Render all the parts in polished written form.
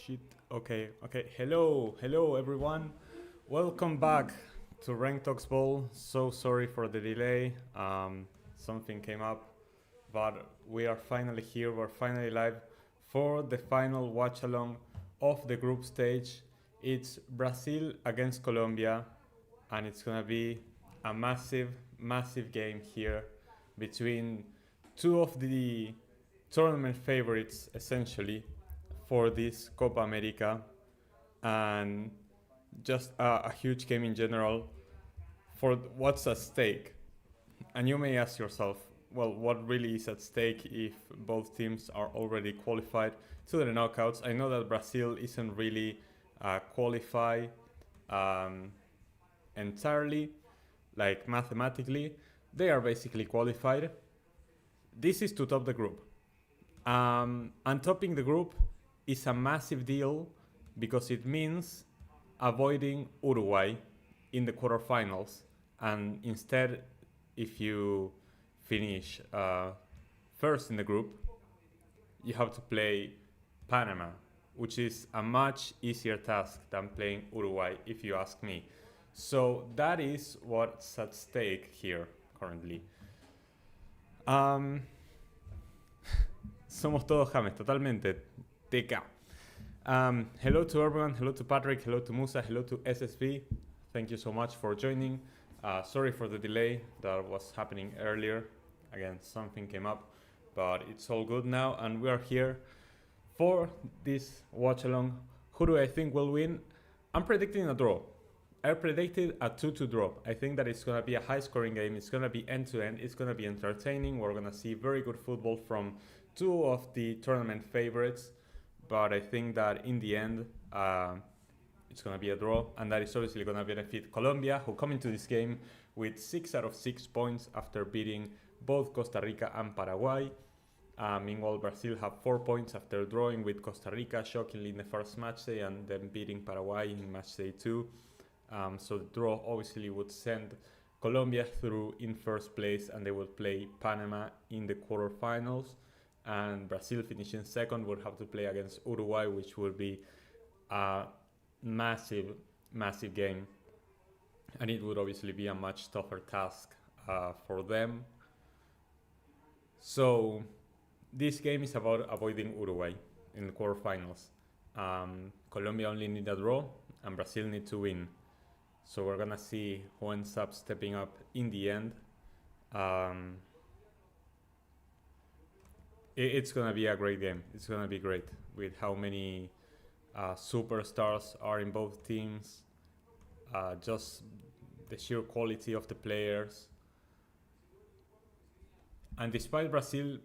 shit. Okay. Hello everyone. Welcome back to Rank Talks Ball. So sorry for the delay. Something came up, but we are finally here. We're finally live for the final watch along of the group stage. It's Brazil against Colombia, and it's gonna be a massive game here between two of the tournament favorites essentially for this Copa America, and just a huge game in general for what's at stake. And you may ask yourself, well, what really is at stake if both teams are already qualified to the knockouts? I know that Brazil isn't really qualified entirely, like mathematically. They are basically qualified. This is to top the group. And topping the group is a massive deal because it means avoiding Uruguay in the quarterfinals. And instead, if you finish first in the group, you have to play Panama, which is a much easier task than playing Uruguay, if you ask me. So that is what's at stake here currently. Somos todos James, totalmente. TK. Hello to everyone. Hello to Patrick. Hello to Musa. Hello to SSV. Thank you so much for joining. Sorry for the delay that was happening earlier. Again, something came up, but it's all good now, and we are here for this watch along. Who do I think will win? I'm predicting a draw. I predicted a 2-2 draw. I think that it's going to be a high-scoring game. It's going to be end-to-end. It's going to be entertaining. We're going to see very good football from two of the tournament favorites. But I think that in the end, it's going to be a draw. And that is obviously going to benefit Colombia, who come into this game with 6 out of 6 points after beating both Costa Rica and Paraguay. Meanwhile, Brazil have 4 points after drawing with Costa Rica, shockingly in the first match day, and then beating Paraguay in match day 2. So the draw obviously would send Colombia through in first place, and they would play Panama in the quarterfinals. And Brazil finishing second would have to play against Uruguay, which would be a massive game. And it would obviously be a much tougher task for them. So this game is about avoiding Uruguay in the quarterfinals. Colombia only need a draw, and Brazil need to win. So we're gonna see who ends up stepping up in the end. It's gonna be a great game. It's gonna be great with how many superstars are in both teams. Just the sheer quality of the players. And despite Brazil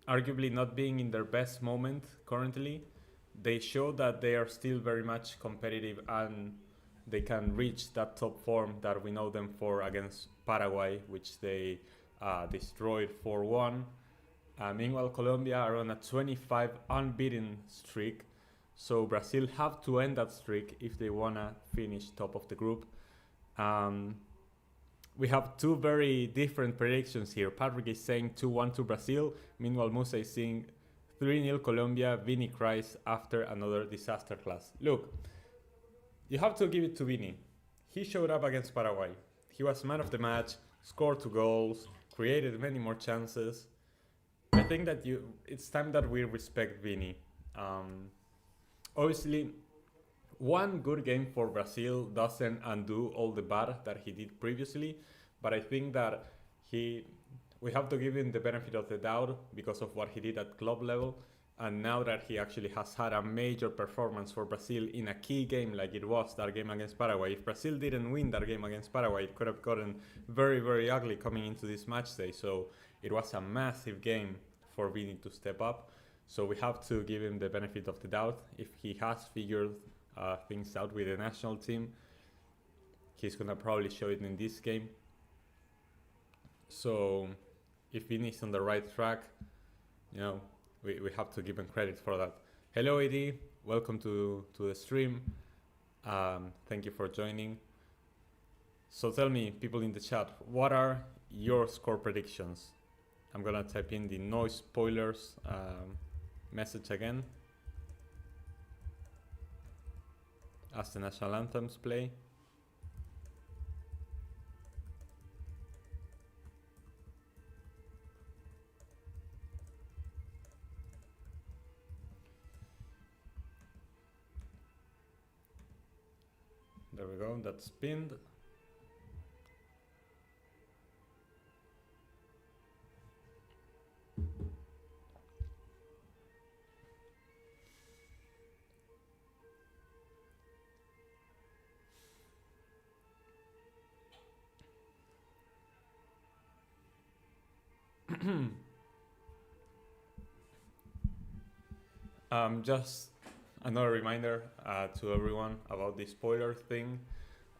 arguably not being in their best moment currently, they show that they are still very much competitive and they can reach that top form that we know them for against Paraguay, which they destroyed 4-1. Meanwhile, Colombia are on a 25 unbeaten streak, so Brazil have to end that streak if they want to finish top of the group. We have two very different predictions here. Patrick is saying 2-1 to Brazil, meanwhile Musa is saying 3-0 Colombia. Vinny cries after another disaster class. Look, you have to give it to Vinny. He showed up against Paraguay. He was man of the match, scored 2 goals, created many more chances. I think that it's time that we respect Vinny. Obviously, one good game for Brazil doesn't undo all the bad that he did previously, but I think that we have to give him the benefit of the doubt because of what he did at club level. And now that he actually has had a major performance for Brazil in a key game like it was that game against Paraguay. If Brazil didn't win that game against Paraguay, it could have gotten very ugly coming into this match day. So it was a massive game for Vini to step up. So we have to give him the benefit of the doubt. If he has figured things out with the national team, he's going to probably show it in this game. So if Vini's on the right track, we have to give him credit for that. Hello, AD. Welcome to the stream. Thank you for joining. So tell me, people in the chat, what are your score predictions? I'm going to type in the no spoilers message again. as the national anthems play. There we go, that's pinned. Just another reminder to everyone about the spoiler thing.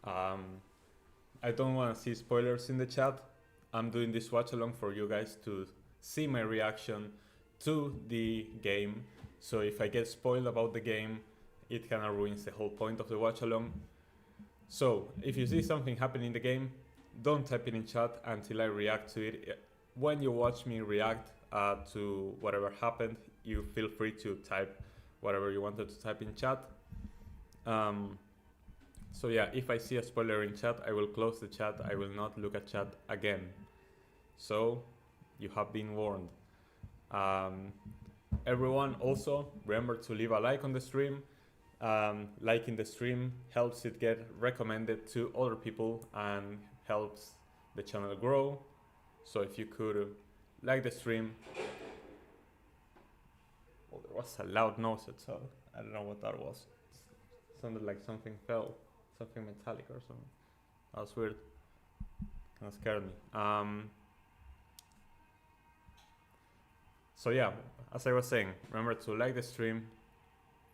I don't want to see spoilers in the chat. I'm doing this watch along for you guys to see my reaction to the game. So if I get spoiled about the game, it kind of ruins the whole point of the watch along. So if you see something happen in the game, don't type it in chat until I react to it. When you watch me react to whatever happened, you feel free to type whatever you wanted to type in chat. So yeah, if I see a spoiler in chat, I will close the chat. I will not look at chat again. So you have been warned. Everyone also remember to leave a like on the stream. Liking the stream helps it get recommended to other people and helps the channel grow. So if you could like the stream. Oh, there was a loud noise outside. I don't know what that was. It sounded like something fell, something metallic or something. That was weird. Kind of scared me. So yeah, as I was saying, remember to like the stream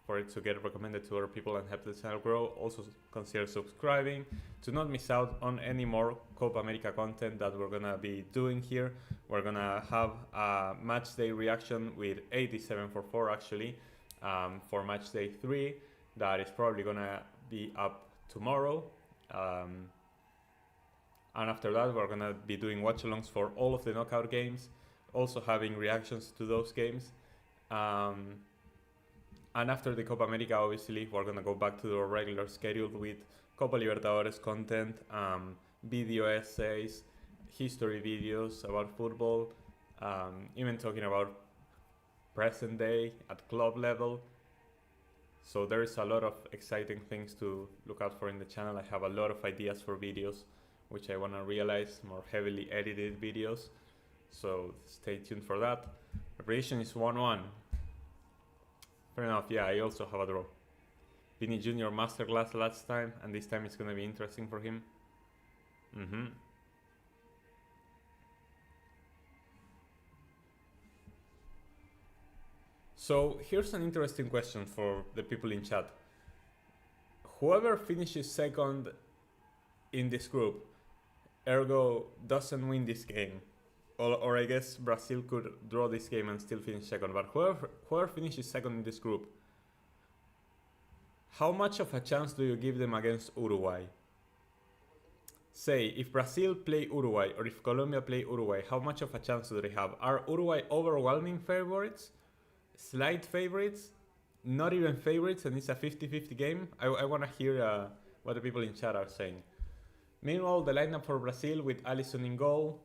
for it to get recommended to other people and help the channel grow. Also consider subscribing to not miss out on any more Copa America content that we're gonna be doing here. We're gonna have a match day reaction with 8744 actually for match day 3 that is probably gonna be up tomorrow. And after that we're gonna be doing watch-alongs for all of the knockout games, also having reactions to those games. And after the Copa America, obviously, we're going to go back to the regular schedule with Copa Libertadores content, video essays, history videos about football, even talking about present day at club level. So there is a lot of exciting things to look out for in the channel. I have a lot of ideas for videos, which I want to realize, more heavily edited videos. So stay tuned for that. The prediction is 1-1. Fair enough, yeah, I also have a draw. Vinny Jr. masterclass last time, and this time it's going to be interesting for him. So here's an interesting question for the people in chat. Whoever finishes second in this group, ergo doesn't win this game, or I guess Brazil could draw this game and still finish second, but whoever finishes second in this group, how much of a chance do you give them against Uruguay? Say, if Brazil play Uruguay or if Colombia play Uruguay, how much of a chance do they have? Are Uruguay overwhelming favorites? Slight favorites? Not even favorites, and it's a 50-50 game? I want to hear what the people in chat are saying. Meanwhile, the lineup for Brazil with Alisson in goal.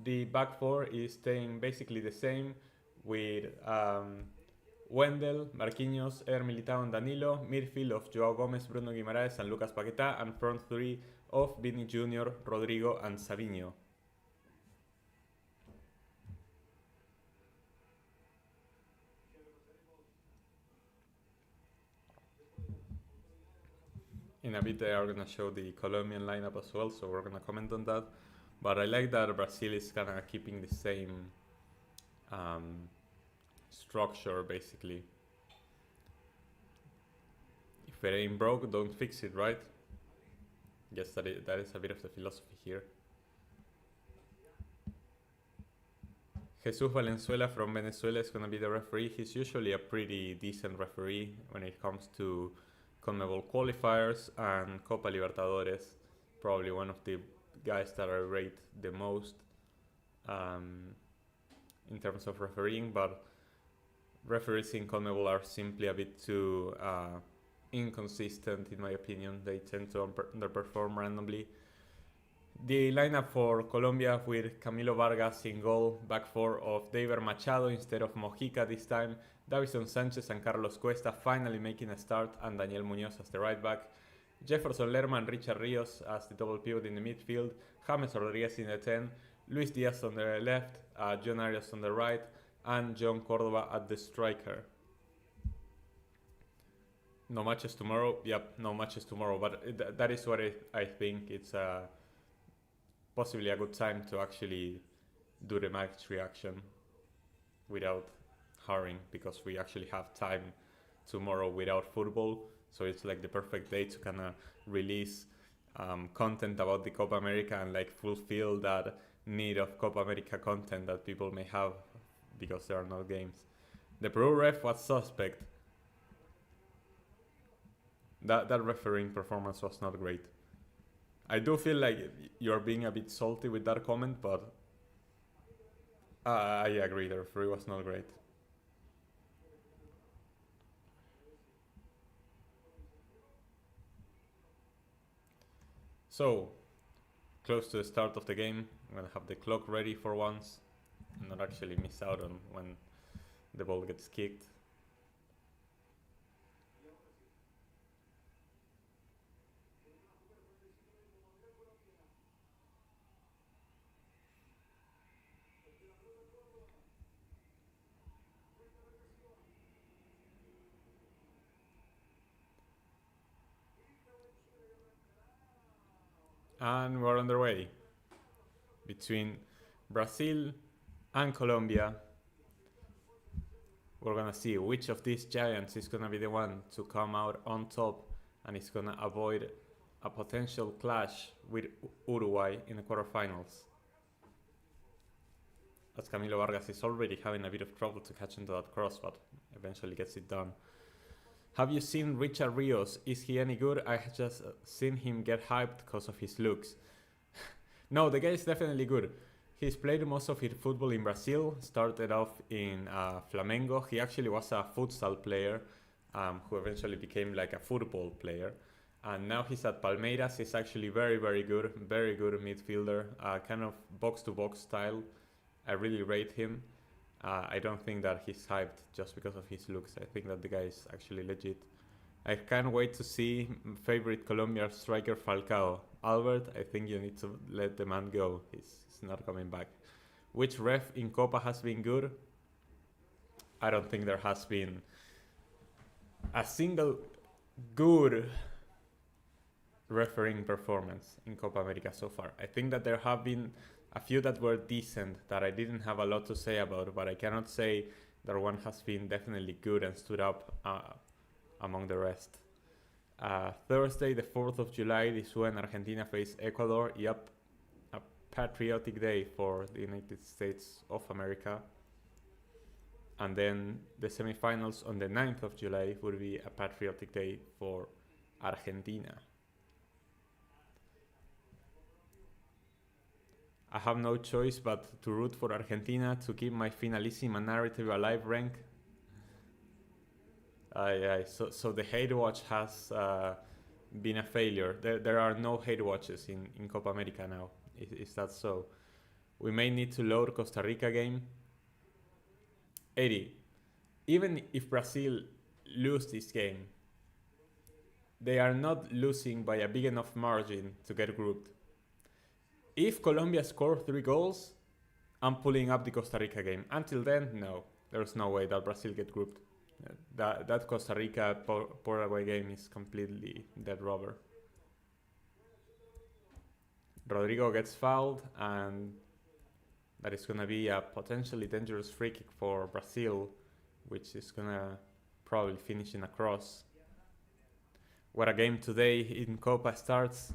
The back four is staying basically the same with Wendell, Marquinhos, Eder Militao and Danilo, midfield of Joao Gomez, Bruno Guimaraes and Lucas Paquetá, and front three of Vini Jr., Rodrigo and Savinho. In a bit they are going to show the Colombian lineup as well, so we're going to comment on that. But I like that Brazil is kind of keeping the same structure, basically. If it ain't broke, don't fix it, right? Guess that is a bit of the philosophy here. Jesus Valenzuela from Venezuela is going to be the referee. He's usually a pretty decent referee when it comes to CONMEBOL qualifiers and Copa Libertadores. Probably one of the guys that I rate the most in terms of refereeing, but referees in CONMEBOL are simply a bit too inconsistent in my opinion. They tend to underperform randomly. The lineup for Colombia with Camilo Vargas in goal, back four of David Machado instead of Mojica this time, Davison Sanchez and Carlos Cuesta finally making a start, and Daniel Munoz as the right back, Jefferson Lerma and Richard Rios as the double pivot in the midfield, James Rodriguez in the 10, Luis Diaz on the left, John Arias on the right, and John Cordova at the striker. No matches tomorrow. Yep, no matches tomorrow, but that is what I think. It's possibly a good time to actually do the match reaction without hurrying, because we actually have time tomorrow without football, so it's like the perfect day to kind of release content about the Copa America and like fulfill that need of Copa America content that people may have because there are no games. The Peru ref was suspect. That refereeing performance was not great. I do feel like you're being a bit salty with that comment, but I agree, the referee was not great. So, close to the start of the game, I'm gonna have the clock ready for once and not actually miss out on when the ball gets kicked. And we're on the way between Brazil and Colombia. We're gonna see which of these giants is gonna be the one to come out on top and is gonna avoid a potential clash with Uruguay in the quarterfinals, as Camilo Vargas is already having a bit of trouble to catch into that cross, but eventually gets it done. Have you seen Richard Rios? Is he any good? I have just seen him get hyped because of his looks. No, the guy is definitely good. He's played most of his football in Brazil, started off in Flamengo. He actually was a futsal player who eventually became like a football player. And now he's at Palmeiras. He's actually very good midfielder, kind of box-to-box style. I really rate him. I don't think that he's hyped just because of his looks. I think that the guy is actually legit. I can't wait to see favorite Colombian striker Falcao. Albert, I think you need to let the man go. He's not coming back. Which ref in Copa has been good? I don't think there has been a single good refereeing performance in Copa America so far. I think that there have been a few that were decent that I didn't have a lot to say about, but I cannot say that one has been definitely good and stood up among the rest. Thursday, the 4th of July, this is when Argentina face Ecuador. Yep, a patriotic day for the United States of America. And then the semifinals on the 9th of July would be a patriotic day for Argentina. I have no choice but to root for Argentina to keep my Finalissima narrative alive rank. So the hate watch has been a failure. There are no hate watches in Copa America now. Is that so? We may need to load Costa Rica game. 80. Even if Brazil lose this game, they are not losing by a big enough margin to get grouped. If Colombia scores 3 goals, I'm pulling up the Costa Rica game. Until then, no. There's no way that Brazil get grouped. That Costa Rica-Paraguay game is completely dead rubber. Rodrigo gets fouled, and that is going to be a potentially dangerous free kick for Brazil, which is going to probably finish in a cross. What a game today in Copa starts.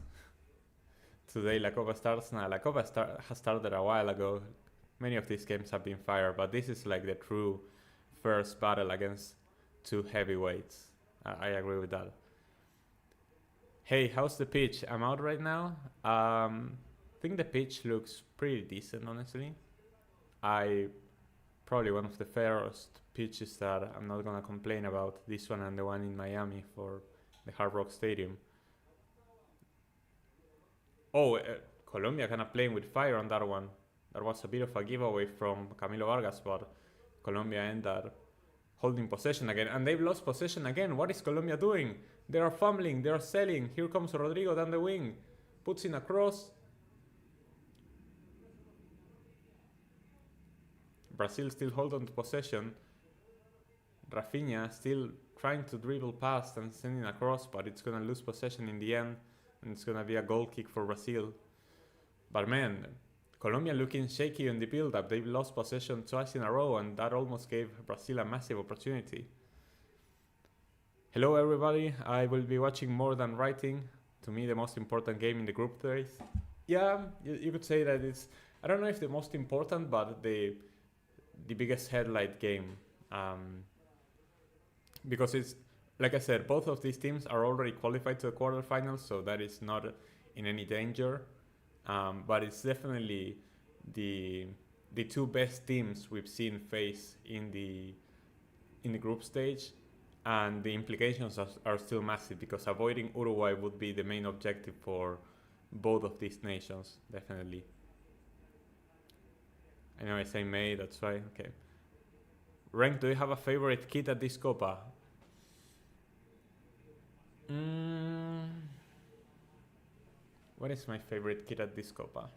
Today La Copa starts. Nah, La Copa has started a while ago. Many of these games have been fire, but this is like the true first battle against 2 heavyweights. I agree with that. Hey, how's the pitch? I'm out right now. I think the pitch looks pretty decent, honestly. Probably one of the fairest pitches that I'm not gonna complain about. This one and the one in Miami for the Hard Rock Stadium. Oh, Colombia kind of playing with fire on that one. That was a bit of a giveaway from Camilo Vargas, but Colombia ended up holding possession again. And they've lost possession again. What is Colombia doing? They are fumbling, they are selling. Here comes Rodrigo down the wing. Puts in a cross. Brazil still hold on to possession. Rafinha still trying to dribble past and sending a cross, but it's gonna lose possession in the end. And it's gonna be a goal kick for Brazil. But man, Colombia looking shaky on the build-up. They've lost possession twice in a row, and that almost gave Brazil a massive opportunity. Hello everybody, I will be watching more than writing. To me, the most important game in the group phase. Yeah, you could say that it's, I don't know if the most important, but the biggest headlight game. Because it's, like I said, both of these teams are already qualified to the quarterfinals, so that is not in any danger. But it's definitely the two best teams we've seen face in the group stage, and the implications are still massive, because avoiding Uruguay would be the main objective for both of these nations, definitely. I know I say May, that's why. Okay. Rank, do you have a favorite kit at this Copa? What is my favorite kit at this Copa?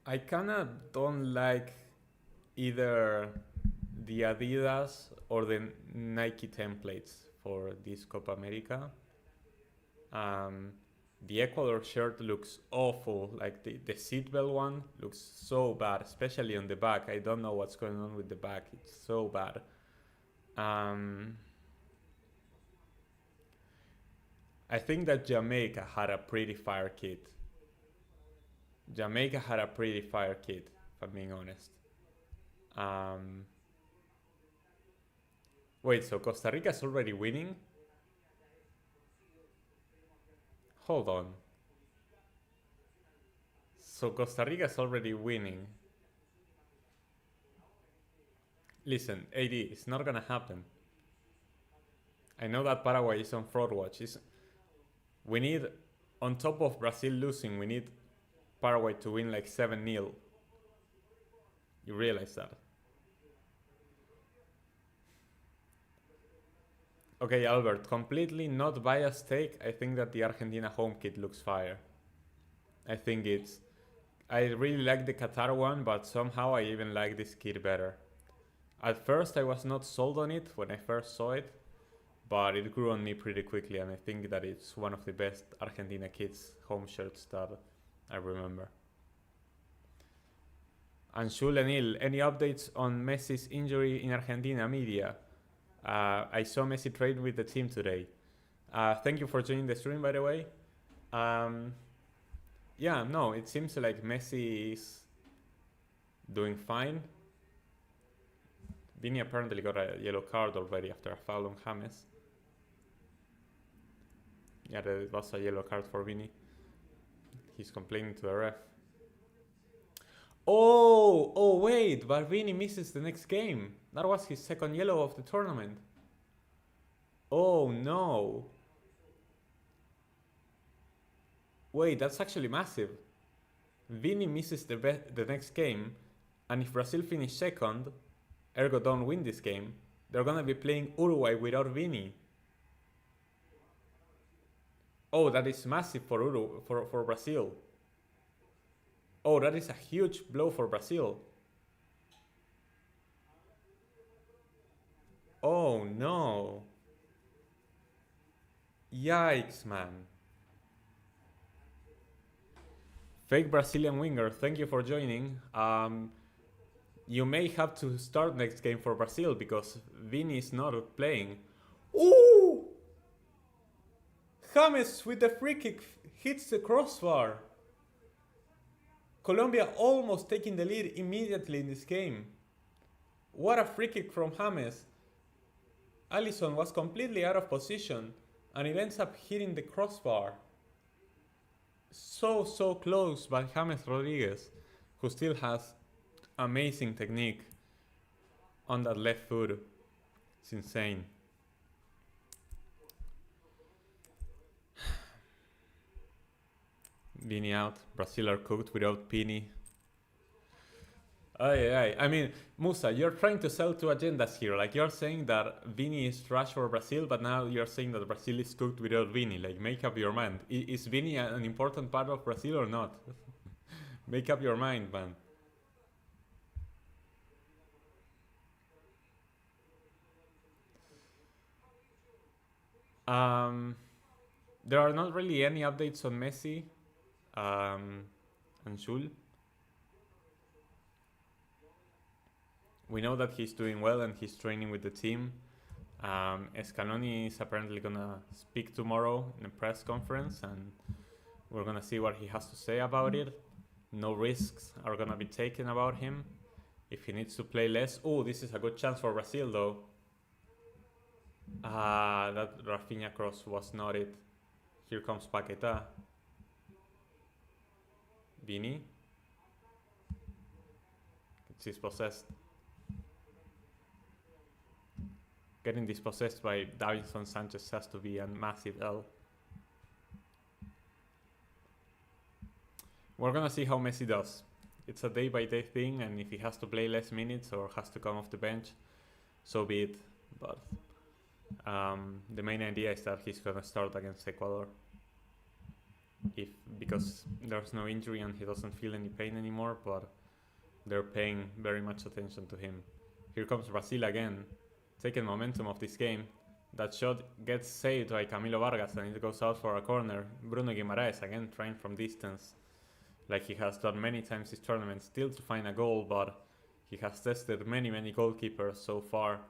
I kinda don't like either the Adidas or the Nike templates for this Copa America. The Ecuador shirt looks awful, like the seatbelt one looks so bad, especially on the back. I don't know what's going on with the back, it's so bad. I think that Jamaica had a pretty fire kit. Jamaica had a pretty fire kit, if I'm being honest. Wait, so Costa Rica's already winning? Hold on. So Costa Rica's already winning. Listen, AD, it's not gonna happen. I know that Paraguay is on fraud watch. We need, on top of Brazil losing, we need Paraguay to win like 7-0. You realize that? Okay, Albert, completely not biased take. I think that the Argentina home kit looks fire. I think I really like the Qatar one, but somehow I even like this kit better. At first I was not sold on it when I first saw it, but it grew on me pretty quickly, and I think that it's one of the best Argentina kits, home shirts that I remember. Anshu Lenil, any updates on Messi's injury in Argentina media? I saw Messi train with the team today. Thank you for joining the stream, by the way. Yeah, no, it seems like Messi is doing fine. Vini apparently got a yellow card already after a foul on James. Yeah, that was a yellow card for Vini. He's complaining to the ref. Oh wait, but Vini misses the next game. That was his second yellow of the tournament. Oh no. Wait, that's actually massive. Vini misses the next game, and if Brazil finish second, ergo don't win this game, they're gonna be playing Uruguay without Vini. Oh, that is massive for Brazil. Oh, that is a huge blow for Brazil. Oh no. Yikes, man. Fake Brazilian winger, thank you for joining. You may have to start next game for Brazil because Vini is not playing. Ooh! James with the free kick hits the crossbar. Colombia almost taking the lead immediately in this game. What a free kick from James. Alisson was completely out of position and it ends up hitting the crossbar. So close by James Rodriguez, who still has amazing technique on that left foot. It's insane. Vini out. Brazil are cooked without Pini. I mean, Musa, you're trying to sell two agendas here. Like, you're saying that Vini is trash for Brazil, but now you're saying that Brazil is cooked without Vini. Like, make up your mind. Is Vini an important part of Brazil or not? Make up your mind, man. There are not really any updates on Messi and Schul. We know that he's doing well and he's training with the team. Scaloni is apparently gonna speak tomorrow in a press conference, and we're gonna see what he has to say about it. No risks are gonna be taken about him. If he needs to play less, oh, this is a good chance for Brazil though. That Rafinha cross was not it. Here comes Paqueta. Vini. It's dispossessed. Getting dispossessed by Davinson Sanchez has to be a massive L. We're gonna see how Messi does. It's a day-by-day thing, and if he has to play less minutes or has to come off the bench, so be it. But the main idea is that he's gonna start against Ecuador. Because there's no injury and he doesn't feel any pain anymore, but they're paying very much attention to him. Here comes Brazil again, taking momentum of this game. That shot gets saved by Camilo Vargas and it goes out for a corner. Bruno Guimaraes again trying from distance, like he has done many times this tournament, still to find a goal, but he has tested many goalkeepers so far,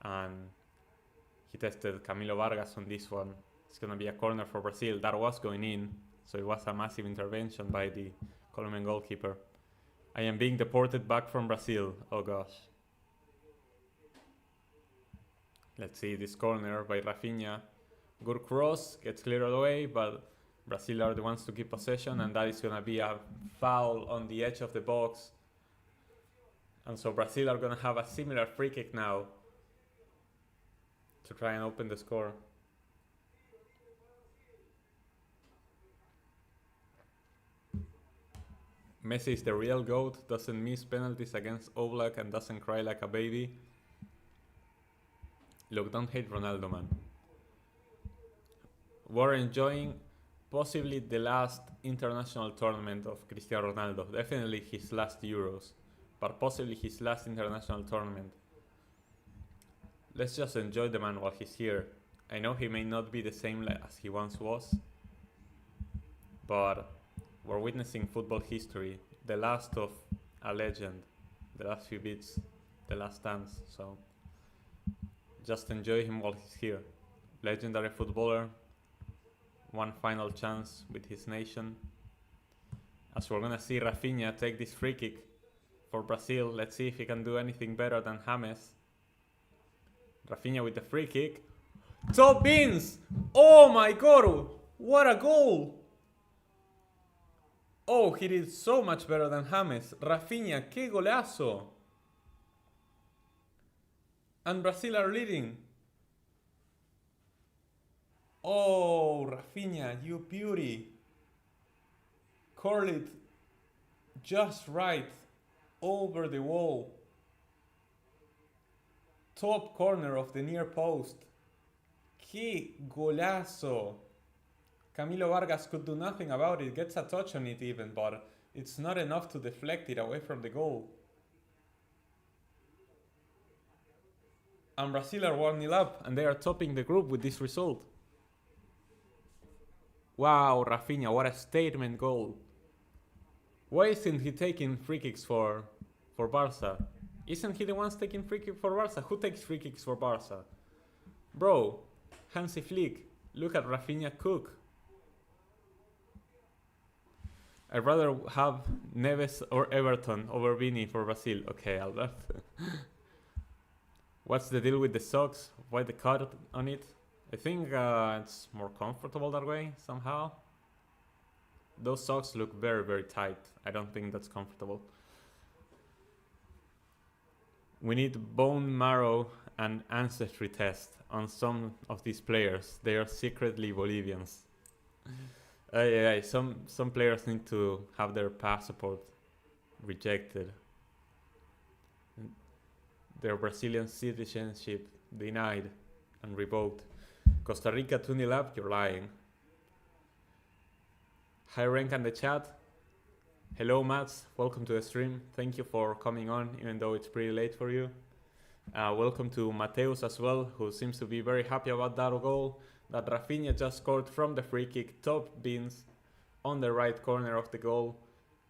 and he tested Camilo Vargas on this one. It's gonna be a corner for Brazil. That was going in, so it was a massive intervention by the Colombian goalkeeper. I am being deported back from Brazil. Oh gosh. Let's see this corner by Rafinha. Good cross, gets cleared away, but Brazil are the ones to keep possession, and that is gonna be a foul on the edge of the box. And so Brazil are gonna have a similar free kick now to try and open the score. Messi is the real GOAT, doesn't miss penalties against Oblak and doesn't cry like a baby. Look, don't hate Ronaldo, man. We're enjoying possibly the last international tournament of Cristiano Ronaldo. Definitely his last Euros, but possibly his last international tournament. Let's just enjoy the man while he's here. I know he may not be the same as he once was, but we're witnessing football history, the last of a legend, the last few bits, the last dance, so just enjoy him while he's here. Legendary footballer, one final chance with his nation. As we're gonna see Rafinha take this free kick for Brazil. Let's see if he can do anything better than James. Rafinha with the free kick. Top bins! Oh my god! What a goal! Oh, he did so much better than James. Rafinha, qué golazo! And Brazil are leading. Oh, Rafinha, you beauty. Curl it just right over the wall. Top corner of the near post. Qué golazo. Camilo Vargas could do nothing about it, gets a touch on it even, but it's not enough to deflect it away from the goal. And Brazil are 1-0 up, and they are topping the group with this result. Wow, Rafinha, what a statement goal. Why isn't he taking free kicks for Barca? Isn't he the one taking free kicks for Barca? Who takes free kicks for Barca? Bro, Hansi Flick, look at Rafinha cook. I'd rather have Neves or Everton over Vini for Brazil. Okay, Albert. What's the deal with the socks? Why the cut on it? I think it's more comfortable that way, somehow. Those socks look very tight. I don't think that's comfortable. We need bone marrow an ancestry test on some of these players. They are secretly Bolivians. Yeah, some players need to have their passport rejected, their Brazilian citizenship denied and revoked. Costa Rica 2-0 up, you're lying. Hi Rank and the chat. Hello Mats, welcome to the stream. Thank you for coming on, even though it's pretty late for you. Welcome to Mateus as well, who seems to be very happy about that goal that Rafinha just scored from the free kick, top bins on the right corner of the goal.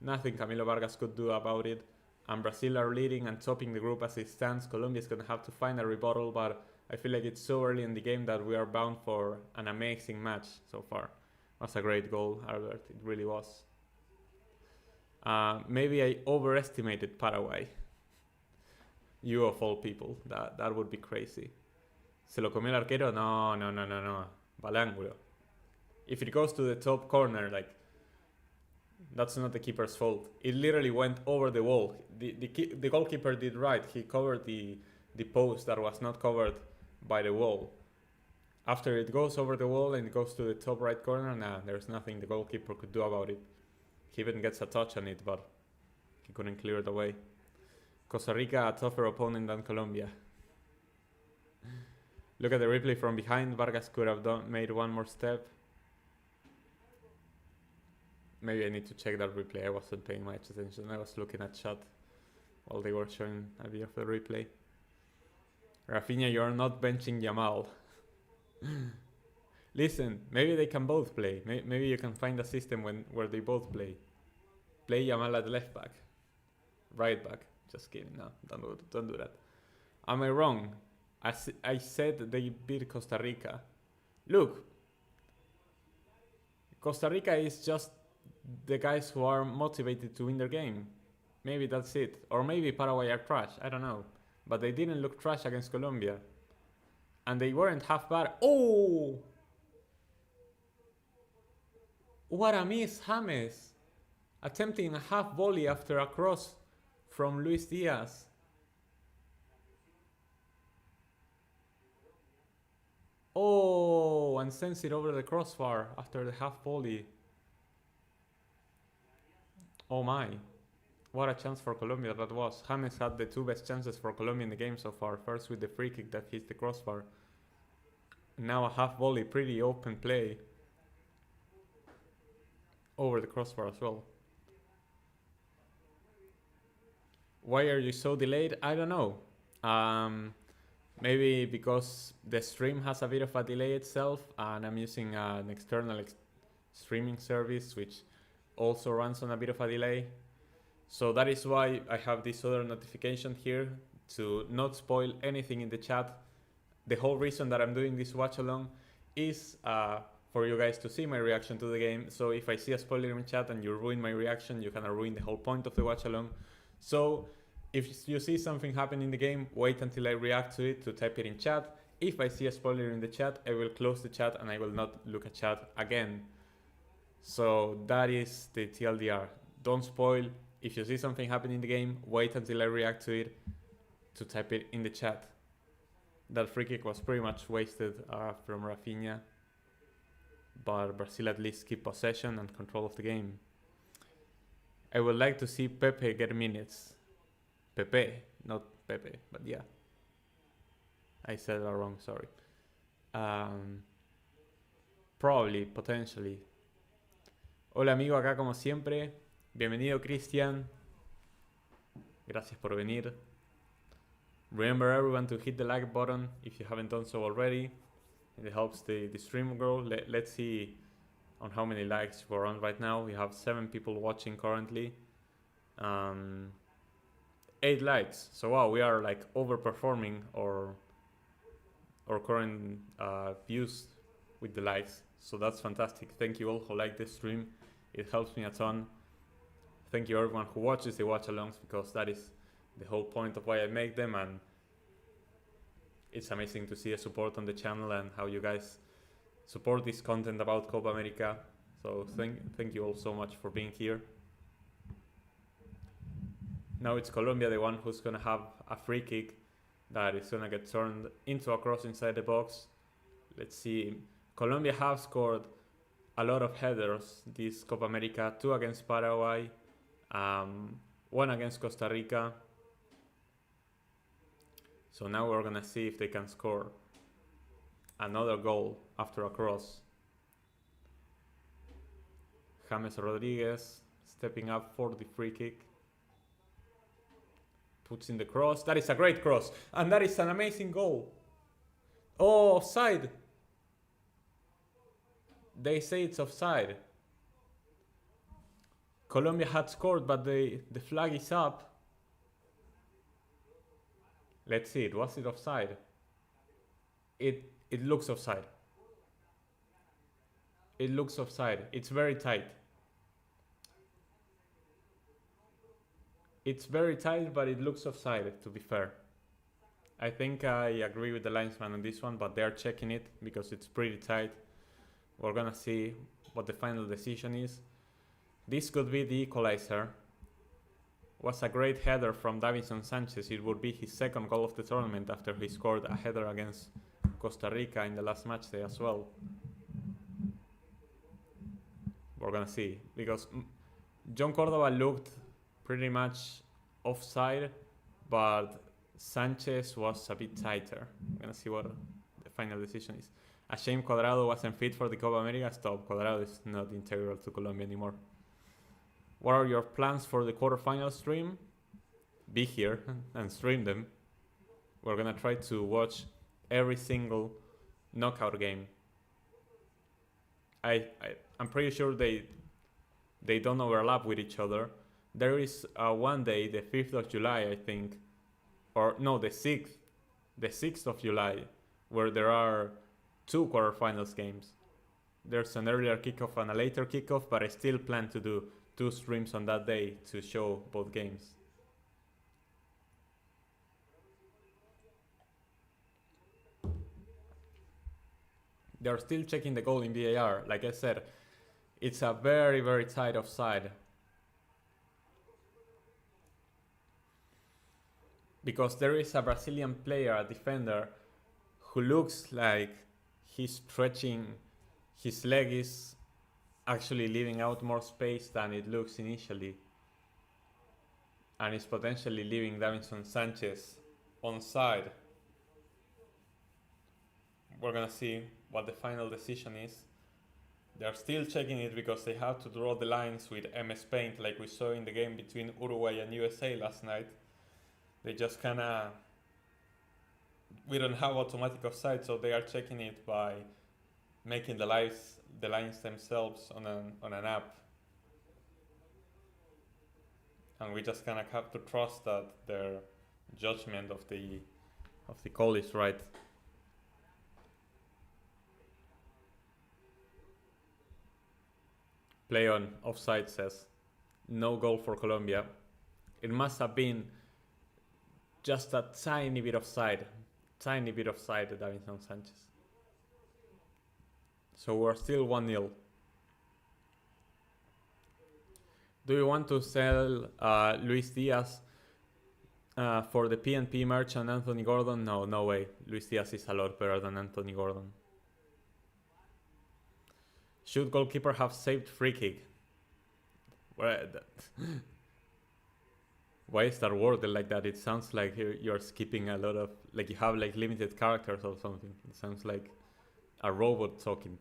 Nothing Camilo Vargas could do about it. And Brazil are leading and topping the group as it stands. Colombia is going to have to find a rebuttal, but I feel like it's so early in the game that we are bound for an amazing match so far. Was a great goal, Albert. It really was. Maybe I overestimated Paraguay. You of all people. That would be crazy. ¿Se lo comió el arquero? No. Balángulo. If it goes to the top corner, like, that's not the keeper's fault. It literally went over the wall. The goalkeeper did right. He covered the post that was not covered by the wall. After it goes over the wall and it goes to the top right corner, there's nothing the goalkeeper could do about it. He even gets a touch on it, but he couldn't clear it away. Costa Rica, a tougher opponent than Colombia. Look at the replay from behind. Vargas could have made one more step. Maybe I need to check that replay. I wasn't paying much attention. I was looking at chat while they were showing a bit of the replay. Rafinha, you're not benching Yamal. Listen, maybe they can both play. Maybe you can find a system where they both play. Play Yamal at left back. Right back. Just kidding. No, don't do that. Am I wrong? I said they beat Costa Rica. Look. Costa Rica is just the guys who are motivated to win their game. Maybe that's it. Or maybe Paraguay are trash. I don't know. But they didn't look trash against Colombia. And they weren't half bad. Oh! What a miss, James. Attempting a half volley after a cross from Luis Diaz. Oh, and sends it over the crossbar after the half volley. Oh my. What a chance for Colombia that was. James had the two best chances for Colombia in the game so far. First with the free kick that hits the crossbar. Now a half volley, pretty open play. Over the crossbar as well. Why are you so delayed? I don't know. Maybe because the stream has a bit of a delay itself, and I'm using an external streaming service which also runs on a bit of a delay. So that is why I have this other notification here to not spoil anything in the chat. The whole reason that I'm doing this watch along is for you guys to see my reaction to the game. So if I see a spoiler in chat and you ruin my reaction, you kind of ruin the whole point of the watch along. So if you see something happen in the game, wait until I react to it to type it in chat. If I see a spoiler in the chat, I will close the chat and I will not look at chat again. So that is the TLDR. Don't spoil. If you see something happen in the game, wait until I react to it to type it in the chat. That free kick was pretty much wasted from Rafinha. But Brazil at least keep possession and control of the game. I would like to see Pepe get minutes. Pepe, not Pepe, but yeah. I said that wrong, sorry. Probably, potentially. Hola amigo, acá como siempre. Bienvenido Cristian. Gracias por venir. Remember everyone to hit the like button if you haven't done so already. It helps the stream grow. Let's see on how many likes we're on right now. We have 7 people watching currently. 8 likes. So wow, we are like overperforming our current views with the likes. So that's fantastic. Thank you all who like this stream. It helps me a ton. Thank you everyone who watches the watch-alongs, because that is the whole point of why I make them, and it's amazing to see the support on the channel and how you guys support this content about Copa America. So thank you all so much for being here. Now it's Colombia, the one who's gonna have a free kick. that is gonna get turned into a cross inside the box. Let's see. Colombia have scored a lot of headers this Copa America, 2 against Paraguay, 1 against Costa Rica. So now we're gonna see if they can score another goal after a cross. James Rodriguez stepping up for the free kick. Puts in the cross. That is a great cross. And that is an amazing goal. Oh, offside. They say it's offside. Colombia had scored, but the flag is up. Let's see it. Was it offside? It looks offside. It looks offside. It's very tight. It's very tight, but it looks offside, to be fair. I think I agree with the linesman on this one, but they're checking it because it's pretty tight. We're gonna see what the final decision is. This could be the equalizer. Was a great header from Davinson Sanchez. It would be his second goal of the tournament after he scored a header against Costa Rica in the last match day as well. We're gonna see, because John Cordova looked pretty much offside, but Sanchez was a bit tighter. We're gonna see what the final decision is. A shame Cuadrado wasn't fit for the Copa America. Stop, Cuadrado is not integral to Colombia anymore. What are your plans for the quarterfinal stream? Be here and stream them. We're gonna try to watch every single knockout game. I'm pretty sure they don't overlap with each other. There is one day, the 5th of July, I think, or no, the 6th of July, where there are 2 quarterfinals games. There's an earlier kickoff and a later kickoff, but I still plan to do 2 streams on that day to show both games. They're still checking the goal in VAR. Like I said, it's a very, very tight offside. Because there is a Brazilian player, a defender, who looks like he's stretching, his leg is actually leaving out more space than it looks initially. And is potentially leaving Davinson Sanchez onside. We're gonna see what the final decision is. They're still checking it because they have to draw the lines with MS Paint like we saw in the game between Uruguay and USA last night. They just kinda... We don't have automatic offside, so they are checking it by making the lines themselves on an app. And we just kinda have to trust that their judgment of the call is right. Play on offside says no goal for Colombia. It must have been just a tiny bit offside Davinson Sanchez. So we're still 1-0. Do you want to sell Luis Diaz for the PNP merch and Anthony Gordon? No, no way. Luis Diaz is a lot better than Anthony Gordon. Should goalkeeper have saved free kick? Why is that worded like that? It sounds like you're skipping a lot of... Like you have like limited characters or something. It sounds like a robot talking.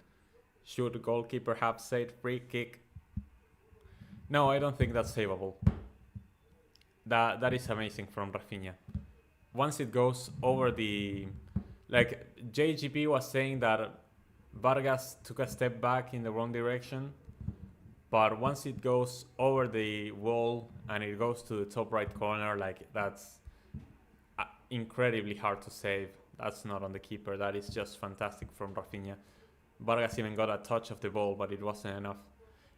Should goalkeeper have saved free kick? No, I don't think that's savable. That is amazing from Rafinha. Once it goes over the... Like JGP was saying that Vargas took a step back in the wrong direction, but once it goes over the wall and it goes to the top right corner, like that's incredibly hard to save. That's not on the keeper. That is just fantastic from Rafinha. Vargas even got a touch of the ball, but it wasn't enough.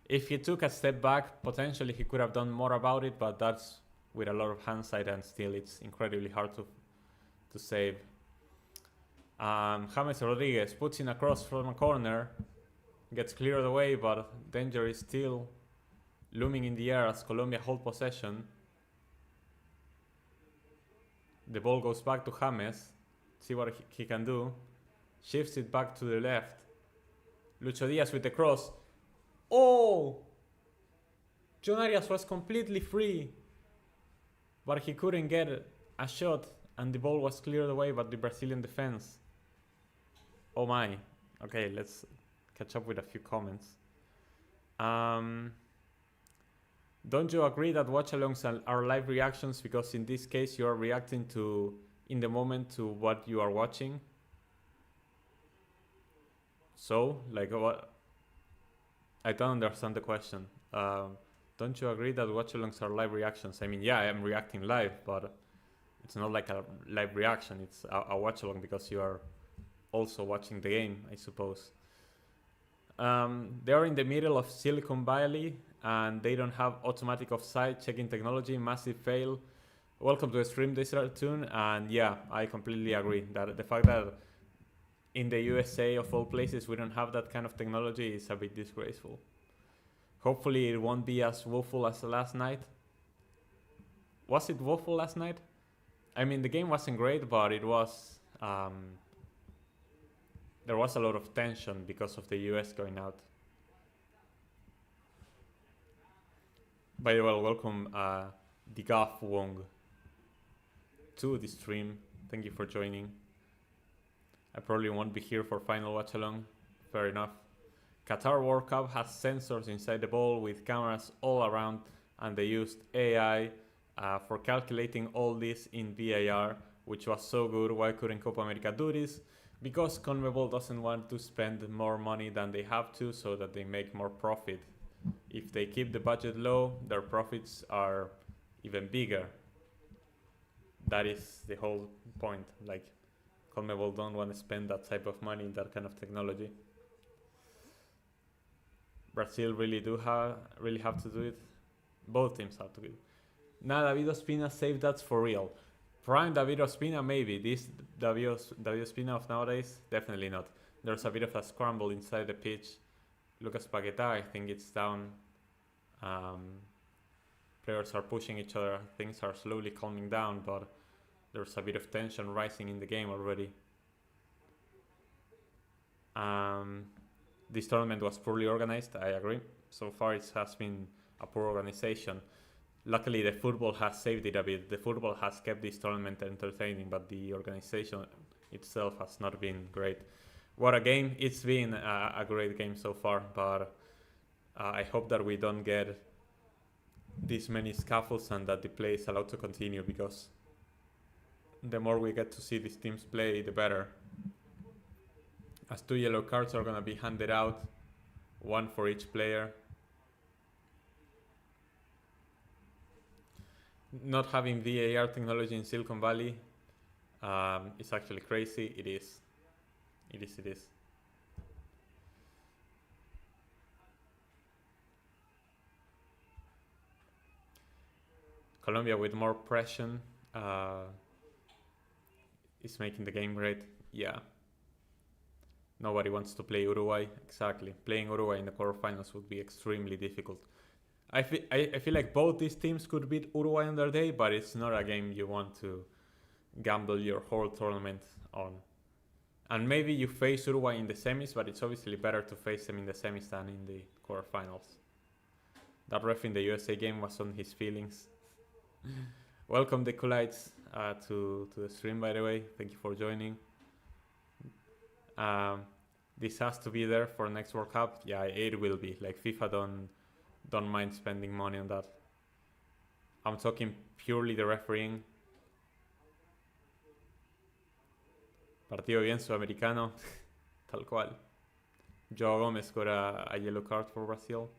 If he took a step back, potentially he could have done more about it, but that's with a lot of hindsight, and still it's incredibly hard to save. James Rodriguez puts in a cross from a corner, gets cleared away, but danger is still looming in the air as Colombia hold possession. The ball goes back to James. See what he can do. Shifts it back to the left. Lucho Diaz with the cross. Oh! John Arias was completely free. But he couldn't get a shot. And the ball was cleared away by the Brazilian defense. Oh my. Okay, let's catch up with a few comments. Don't you agree that watch-alongs are live reactions, because in this case you are reacting to, in the moment, to what you are watching? So, like, what? I don't understand the question. Don't you agree that watch-alongs are live reactions? I mean, yeah, I am reacting live, but it's not like a live reaction. It's a watch-along because you are also watching the game, I suppose. They are in the middle of Silicon Valley and they don't have automatic offside checking technology. Massive fail. Welcome to the stream, Desert-Tune. And yeah, I completely agree that the fact that in the USA of all places we don't have that kind of technology is a bit disgraceful. Hopefully it won't be as woeful as last night. Was it woeful last night? I mean, the game wasn't great, but it was there was a lot of tension because of the US going out. By the way, welcome Digaf Wong to the stream. Thank you for joining. I probably won't be here for final watch along. Fair enough. Qatar World Cup has sensors inside the ball with cameras all around, and they used AI for calculating all this in VAR, which was so good. Why couldn't Copa America do this? Because CONMEBOL doesn't want to spend more money than they have to, so that they make more profit. If they keep the budget low, their profits are even bigger. That is the whole point. Like, CONMEBOL don't want to spend that type of money in that kind of technology. Brazil really have to do it. Both teams have to do it. Nah, David Ospina saved that for real. Prime David Ospina, maybe. This David Ospina of nowadays, definitely not. There's a bit of a scramble inside the pitch. Lucas Paqueta, I think it's down. Players are pushing each other. Things are slowly calming down, but there's a bit of tension rising in the game already. This tournament was poorly organized, I agree. So far it has been a poor organization. Luckily the football has saved it a bit. The football has kept this tournament entertaining, but the organization itself has not been great. What a game. It's been a great game so far, but I hope that we don't get this many scuffles and that the play is allowed to continue, because the more we get to see these teams play, the better. As 2 yellow cards are going to be handed out, 1 for each player. Not having VAR technology in Silicon Valley is actually crazy. It is. It is. Colombia with more pressure is making the game great. Yeah. Nobody wants to play Uruguay. Exactly. Playing Uruguay in the quarterfinals would be extremely difficult. I feel like both these teams could beat Uruguay on their day, but it's not a game you want to gamble your whole tournament on. And maybe you face Uruguay in the semis, but it's obviously better to face them in the semis than in the quarterfinals. That ref in the USA game was on his feelings. Welcome, the Coolites, to the stream, by the way. Thank you for joining. This has to be there for next World Cup. Yeah, it will be. Like, FIFA don't mind spending money on that. I'm talking purely the refereeing. Partido bien sudamericano. Tal cual. Joao Gomez got a yellow card for Brazil.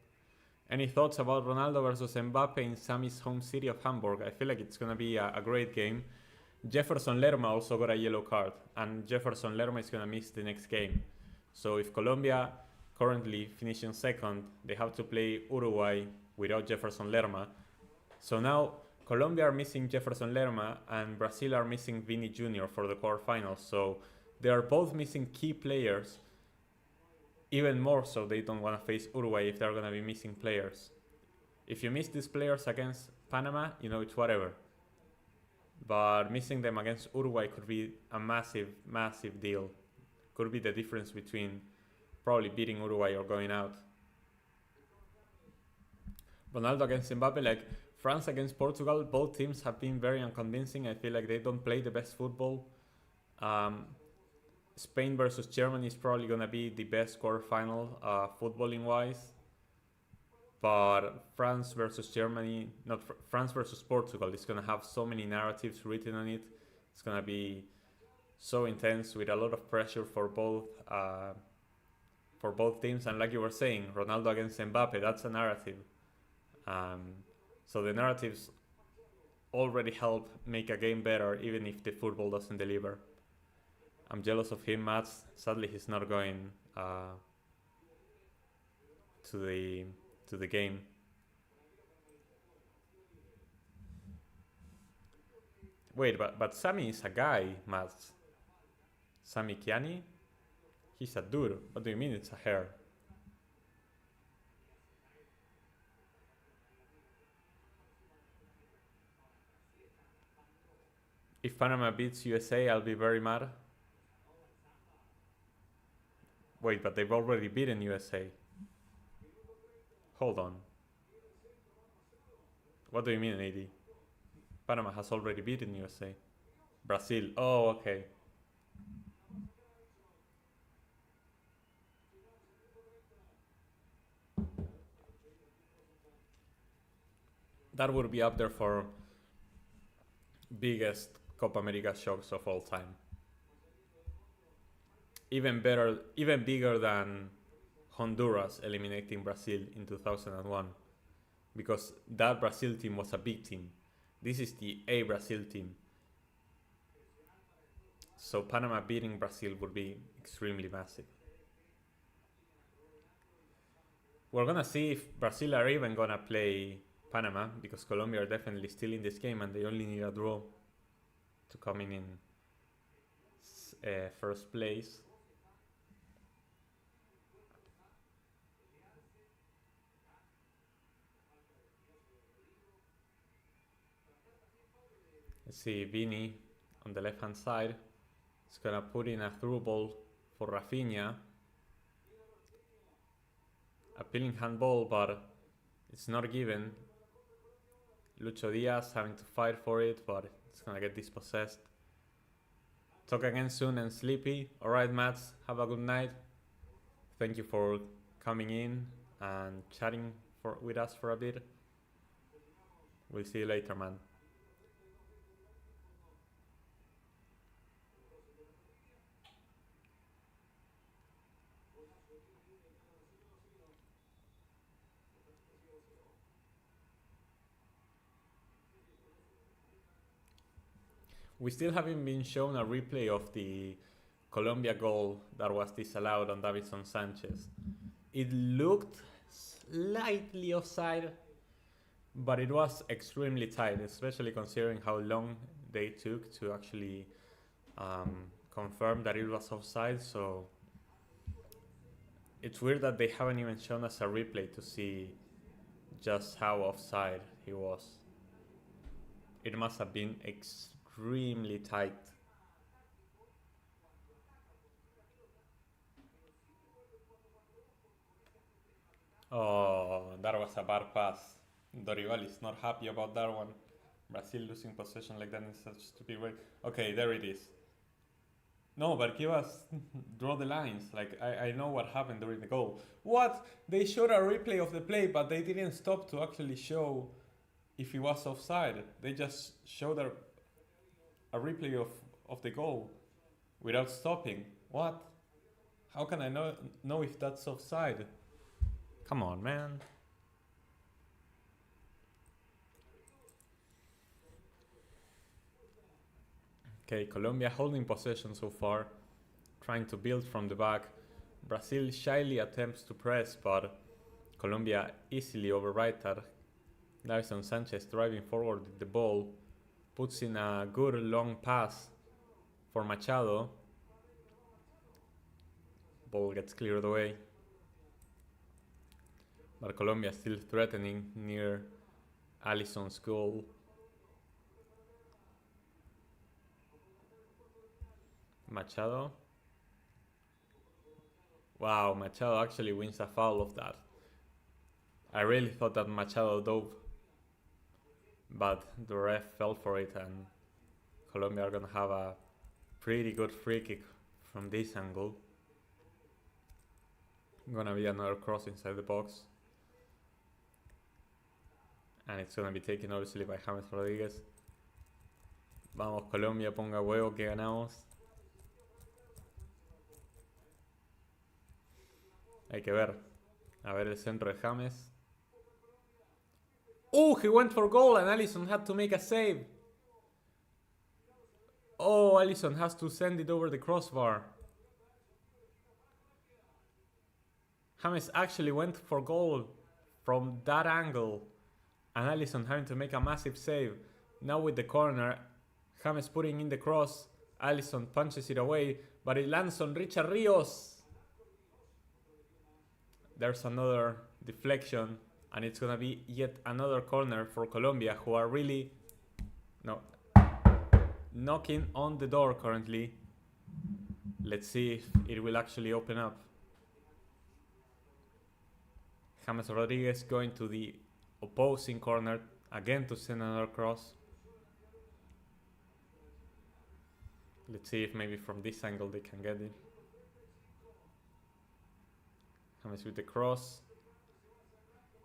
Any thoughts about Ronaldo versus Mbappe in Sami's home city of Hamburg? I feel like it's going to be a great game. Jefferson Lerma also got a yellow card, and Jefferson Lerma is going to miss the next game. So if Colombia currently finishing second, they have to play Uruguay without Jefferson Lerma. So now Colombia are missing Jefferson Lerma and Brazil are missing Vini Jr. for the quarterfinals. So they are both missing key players. Even more so, they don't want to face Uruguay if they're going to be missing players. If you miss these players against Panama, you know, it's whatever. but missing them against Uruguay could be a massive, massive deal. Could be the difference between probably beating Uruguay or going out. Ronaldo against Mbappe, like France against Portugal, both teams have been very unconvincing. I feel like they don't play the best football. Spain versus Germany is probably gonna be the best quarterfinal, footballing wise. But France versus Germany, not France versus Portugal, is gonna have so many narratives written on it. It's gonna be so intense with a lot of pressure for both teams. And like you were saying, Ronaldo against Mbappe, that's a narrative. So the narratives already help make a game better, even if the football doesn't deliver. I'm jealous of him, Mats. Sadly, he's not going to the game. Wait, but Sami is a guy, Mats. Sami Kiani? He's a dude. What do you mean it's a hair? If Panama beats USA, I'll be very mad. Wait, but they've already beaten USA. Hold on. What do you mean, AD? Panama has already beaten USA. Brazil. Oh, okay. That would be up there for biggest Copa America shocks of all time. Even bigger than Honduras eliminating Brazil in 2001, because that Brazil team was a big team. This is the A Brazil team. So Panama beating Brazil would be extremely massive. We're gonna see if Brazil are even gonna play Panama, because Colombia are definitely still in this game and they only need a draw to come in first place. Let's see, Vini on the left hand side is gonna put in a through ball for Rafinha. Appealing handball, but it's not given. Lucho Diaz having to fight for it, but it's gonna get dispossessed. Talk again soon and sleepy. Alright, Mats, have a good night. Thank you for coming in and chatting with us for a bit. We'll see you later, man. We still haven't been shown a replay of the Colombia goal that was disallowed on Davinson Sanchez. It looked slightly offside, but it was extremely tight, especially considering how long they took to actually confirm that it was offside. So it's weird that they haven't even shown us a replay to see just how offside he was. It must have been extremely tight. Oh, that was a bad pass. Dorival is not happy about that one. Brazil losing possession like that in such a stupid way. Okay, there it is. No, but give us, draw the lines. Like, I know what happened during the goal. What? They showed a replay of the play, but they didn't stop to actually show if he was offside. They just showed a replay of the goal without stopping. What? How can I know if that's offside? Come on, man. Okay, Colombia holding possession so far, trying to build from the back. Brazil shyly attempts to press, but Colombia easily overrighted. Davinson Sanchez driving forward with the ball, puts in a good long pass for Machado. Ball gets cleared away. But Colombia still threatening near Alisson's goal. Machado. Wow, Machado actually wins a foul of that. I really thought that Machado dove, but the ref fell for it, and Colombia are gonna have a pretty good free kick from this angle. Gonna be another cross inside the box, and it's gonna be taken obviously by James Rodríguez. Vamos Colombia, ponga huevo que ganamos. Hay que ver. A ver el centro de James. Oh, he went for goal and Alisson had to make a save. Oh, Alisson has to send it over the crossbar. James actually went for goal from that angle, and Alisson having to make a massive save. Now with the corner, James putting in the cross, Alisson punches it away, but it lands on Richard Rios. There's another deflection, and it's gonna be yet another corner for Colombia, who are really knocking on the door currently. Let's see if it will actually open up. James Rodríguez going to the opposing corner again to send another cross. Let's see if maybe from this angle they can get it. James with the cross.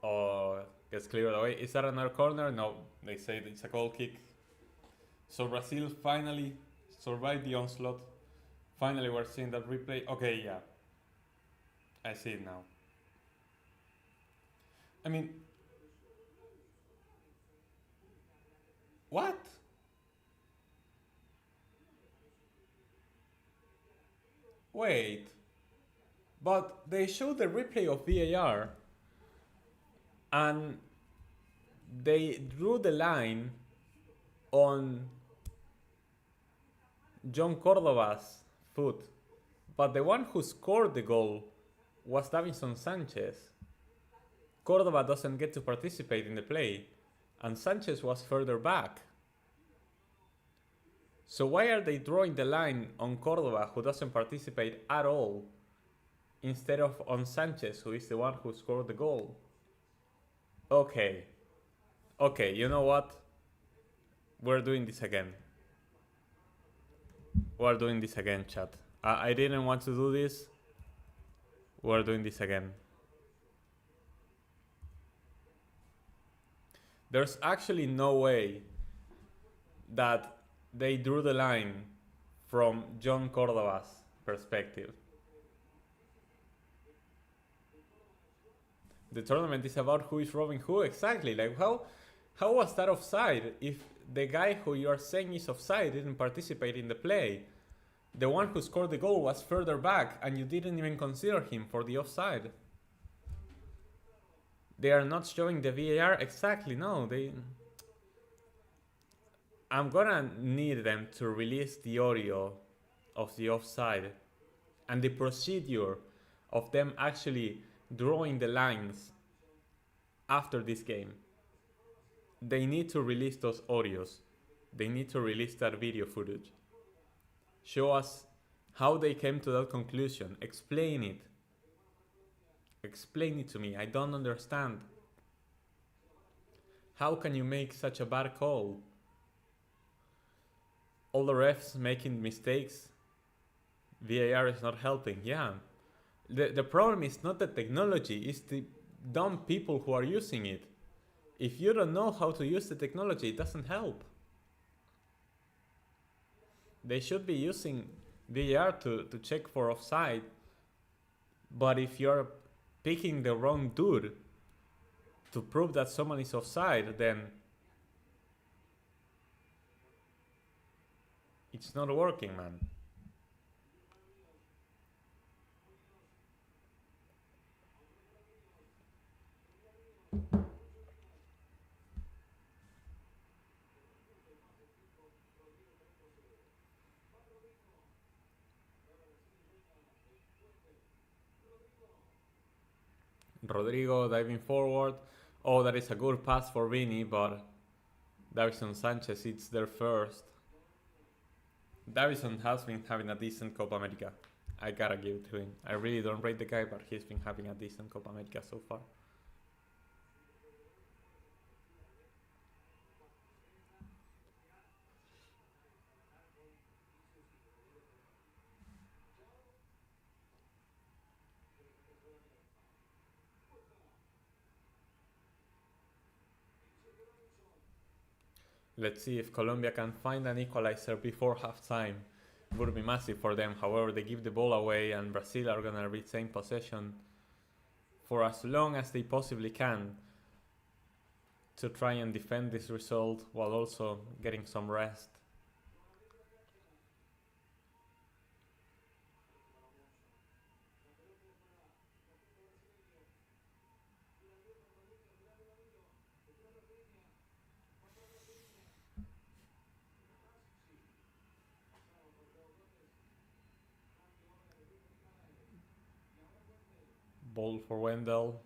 Oh, gets cleared away. Is that another corner? No, they say it's a goal kick. So Brazil finally survived the onslaught. Finally we're seeing that replay. Okay, yeah. I see it now. I mean, what? Wait. But they showed the replay of VAR and they drew the line on John Cordova's foot. But the one who scored the goal was Davinson Sanchez. Cordova doesn't get to participate in the play, and Sanchez was further back. So why are they drawing the line on Cordova, who doesn't participate at all, instead of on Sanchez, who is the one who scored the goal? Okay, you know what? We're doing this again. We're doing this again, chat. I didn't want to do this. We're doing this again. There's actually no way that they drew the line from John Cordova's perspective. The tournament is about who is robbing who exactly. Like how was that offside if the guy who you are saying is offside didn't participate in the play? The one who scored the goal was further back and you didn't even consider him for the offside. They are not showing the VAR exactly, no, I'm gonna need them to release the audio of the offside and the procedure of them actually drawing the lines after this game. They need to release those audios. They need to release that video footage. Show us how they came to that conclusion. Explain it. Explain it to me. I don't understand. How can you make such a bad call? All the refs making mistakes. VAR is not helping. Yeah. The problem is not the technology, it's the dumb people who are using it. If you don't know how to use the technology, it doesn't help. They should be using VAR to check for offside. But if you're picking the wrong dude to prove that someone is offside, then it's not working, man. Rodrigo diving forward. Oh, that is a good pass for Vini, but Davinson Sanchez, it's there first. Davison has been having a decent Copa America. I gotta give it to him. I really don't rate the guy, but he's been having a decent Copa America so far. Let's see if Colombia can find an equalizer before halftime. It would be massive for them. However, they give the ball away and Brazil are gonna retain possession for as long as they possibly can to try and defend this result while also getting some rest. Ball for Wendell.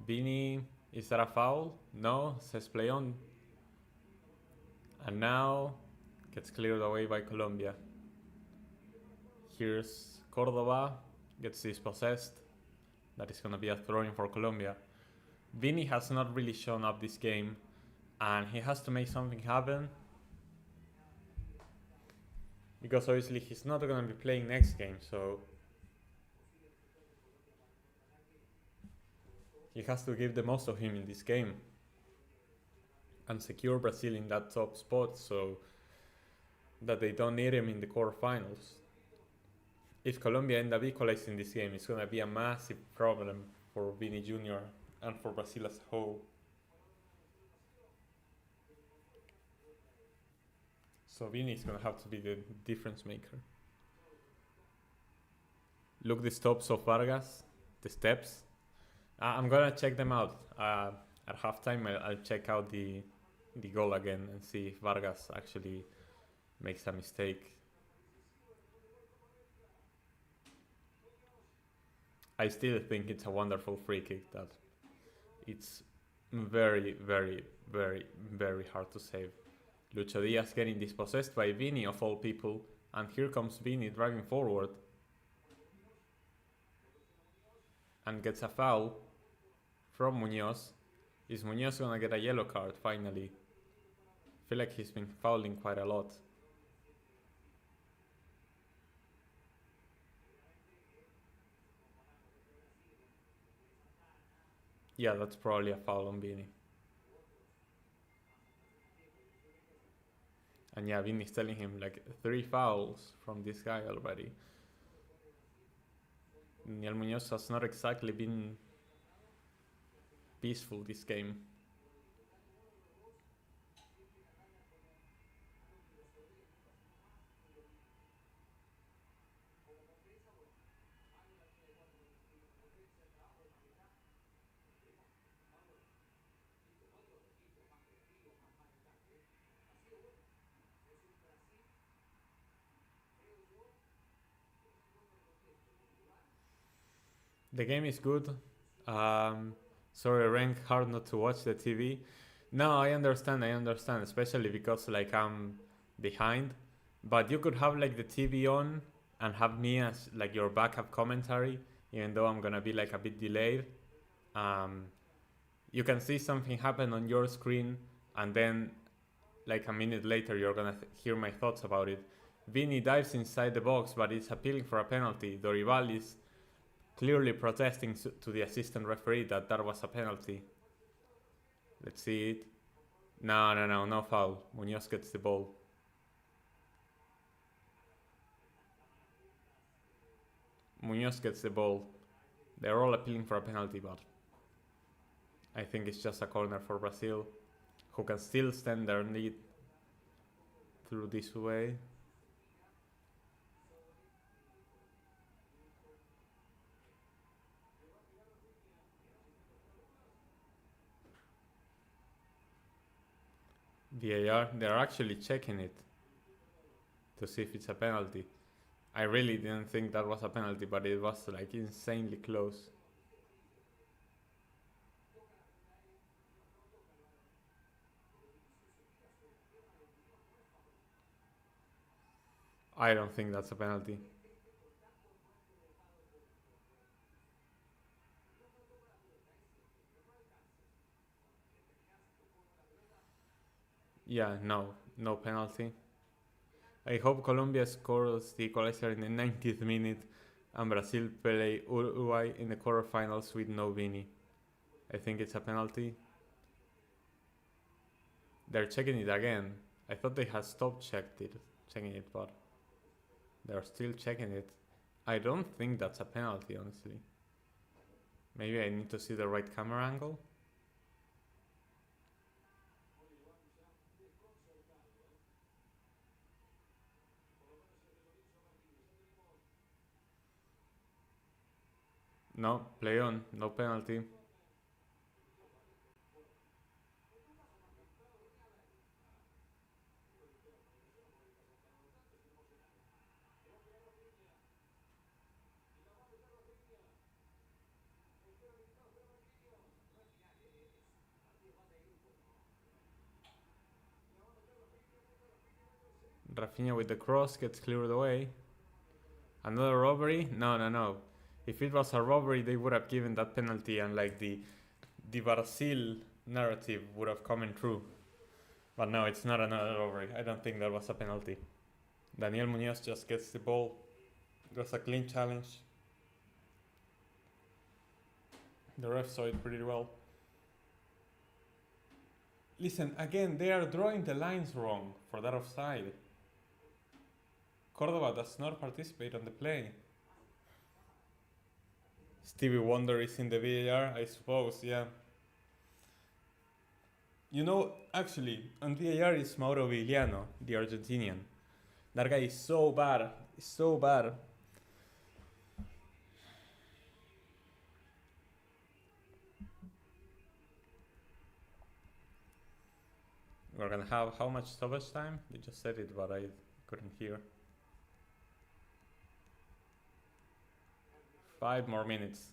Vini, is that a foul? No, says play on. And now gets cleared away by Colombia. Here's Cordova, gets dispossessed. That is gonna be a throw-in for Colombia. Vini has not really shown up this game and he has to make something happen because obviously he's not gonna be playing next game, so he has to give the most of him in this game and secure Brazil in that top spot so that they don't need him in the quarterfinals. If Colombia end up equalizing this game, it's gonna be a massive problem for Vini Jr. and for Brazil as a whole. So Vini is gonna have to be the difference maker. Look the stops of Vargas, the steps. I'm gonna check them out. At halftime, I'll check out the goal again and see if Vargas actually makes a mistake. I still think it's a wonderful free kick that it's very, very, very, very hard to save. Lucho Diaz getting dispossessed by Vini of all people, and here comes Vini driving forward and gets a foul from Munoz. Is Munoz gonna get a yellow card finally? I feel like he's been fouling quite a lot. Yeah, that's probably a foul on Vini. And yeah, Vini's telling him like 3 fouls from this guy already. Niel Munoz has not exactly been peaceful this game. The game is good. Sorry, rank hard not to watch the TV. No, I understand, especially because like I'm behind. But you could have like the TV on and have me as like your backup commentary, even though I'm gonna be like a bit delayed. You can see something happen on your screen, and then like a minute later you're gonna hear my thoughts about it. Vini dives inside the box, but it's appealing for a penalty. Dorival is clearly protesting to the assistant referee that was a penalty. Let's see it. No foul. Munoz gets the ball. Munoz gets the ball. They're all appealing for a penalty, but I think it's just a corner for Brazil, who can still stand their lead through this way. VAR, they're actually checking it to see if it's a penalty. I really didn't think that was a penalty, but it was like insanely close. I don't think that's a penalty. Yeah, no penalty. I hope Colombia scores the equalizer in the 90th minute and Brazil play Uruguay in the quarterfinals with no Vini. I think it's a penalty. They're checking it again. I thought they had stopped checking it, but they're still checking it. I don't think that's a penalty, honestly. Maybe I need to see the right camera angle. No, play on, no penalty. Rafinha with the cross gets cleared away. Another robbery? No. If it was a robbery, they would have given that penalty, and like the Brazil narrative would have come in true. But no, it's not another robbery. I don't think that was a penalty. Daniel Munoz just gets the ball. It was a clean challenge. The ref saw it pretty well. Listen, again, they are drawing the lines wrong for that offside. Cordoba does not participate on the play. Stevie Wonder is in the VAR, I suppose, yeah. You know, actually, on VAR is Mauro Vigliano, the Argentinian. That guy is so bad, so bad. We're gonna have how much stoppage time? They just said it, but I couldn't hear. 5 more minutes.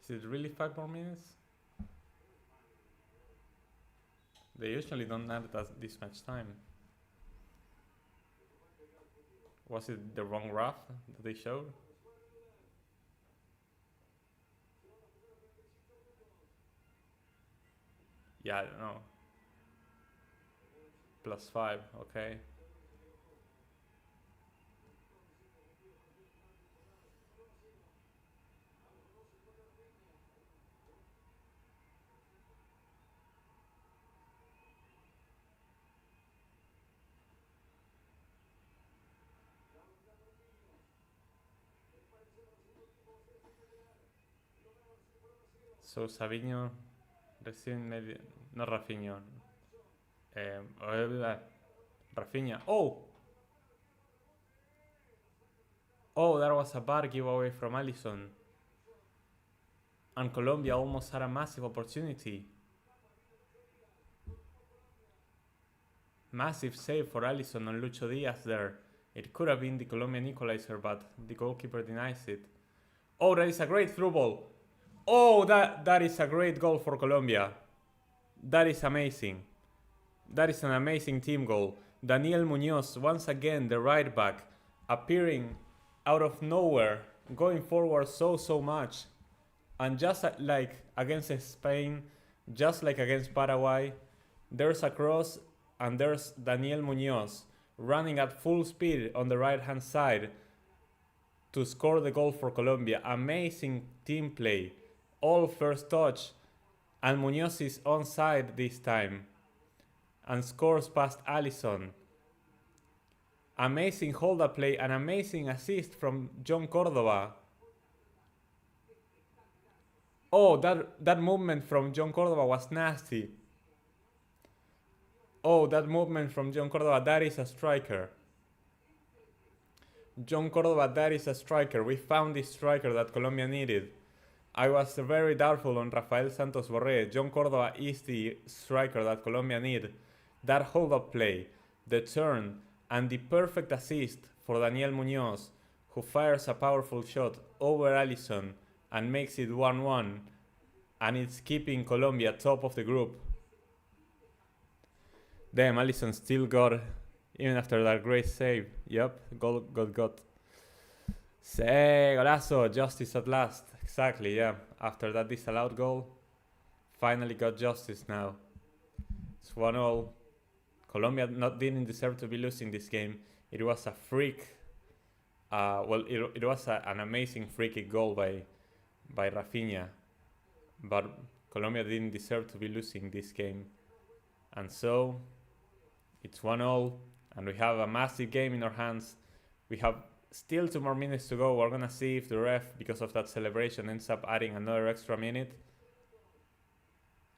Is it really 5 more minutes? They usually don't have this much time. Was it the wrong graph that they showed? Yeah, I don't know. +5, okay. So Savinho recién medio... No Rafinha. Rafinha. Oh! Oh, that was a bad giveaway from Alisson. And Colombia almost had a massive opportunity. Massive save for Alisson on Lucho Diaz there. It could have been the Colombian equalizer, but the goalkeeper denies it. Oh, that is a great through ball. Oh, that is a great goal for Colombia. That is amazing. That is an amazing team goal. Daniel Munoz, once again, the right back, appearing out of nowhere, going forward so much. And just like against Spain, just like against Paraguay, there's a cross and there's Daniel Munoz running at full speed on the right hand side to score the goal for Colombia. Amazing team play. All first touch, and Munoz is onside this time and scores past Alisson. Amazing hold-up play, an amazing assist from John Cordoba. Oh, that movement from John Cordoba was nasty. Oh, that movement from John Cordoba, that is a striker. John Cordoba, that is a striker. We found the striker that Colombia needed. I was very doubtful on Rafael Santos Borré. John Cordoba is the striker that Colombia need. That hold-up play, the turn, and the perfect assist for Daniel Munoz, who fires a powerful shot over Alisson and makes it 1-1, and it's keeping Colombia top of the group. Damn, Alisson still got, even after that great save. Yep, goal got. Say, golazo, justice at last. Exactly, yeah. After that disallowed goal, finally got justice now. It's 1-0. Colombia didn't deserve to be losing this game. It was a freak. It was an amazing free kick goal by Rafinha, but Colombia didn't deserve to be losing this game. And so it's 1-0, and we have a massive game in our hands. We have still 2 more minutes to go. We're gonna see if the ref, because of that celebration, ends up adding another extra minute.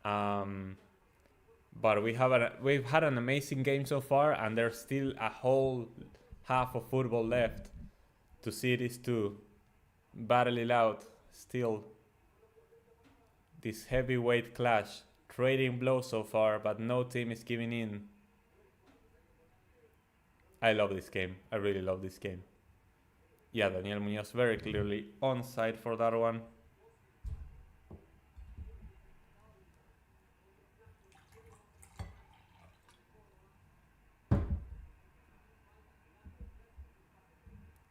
But we've had an amazing game so far, and there's still a whole half of football left to see these two battle it out. Still, this heavyweight clash, trading blows so far, but no team is giving in. I love this game. I really love this game. Yeah, Daniel Munoz very clearly onside for that one.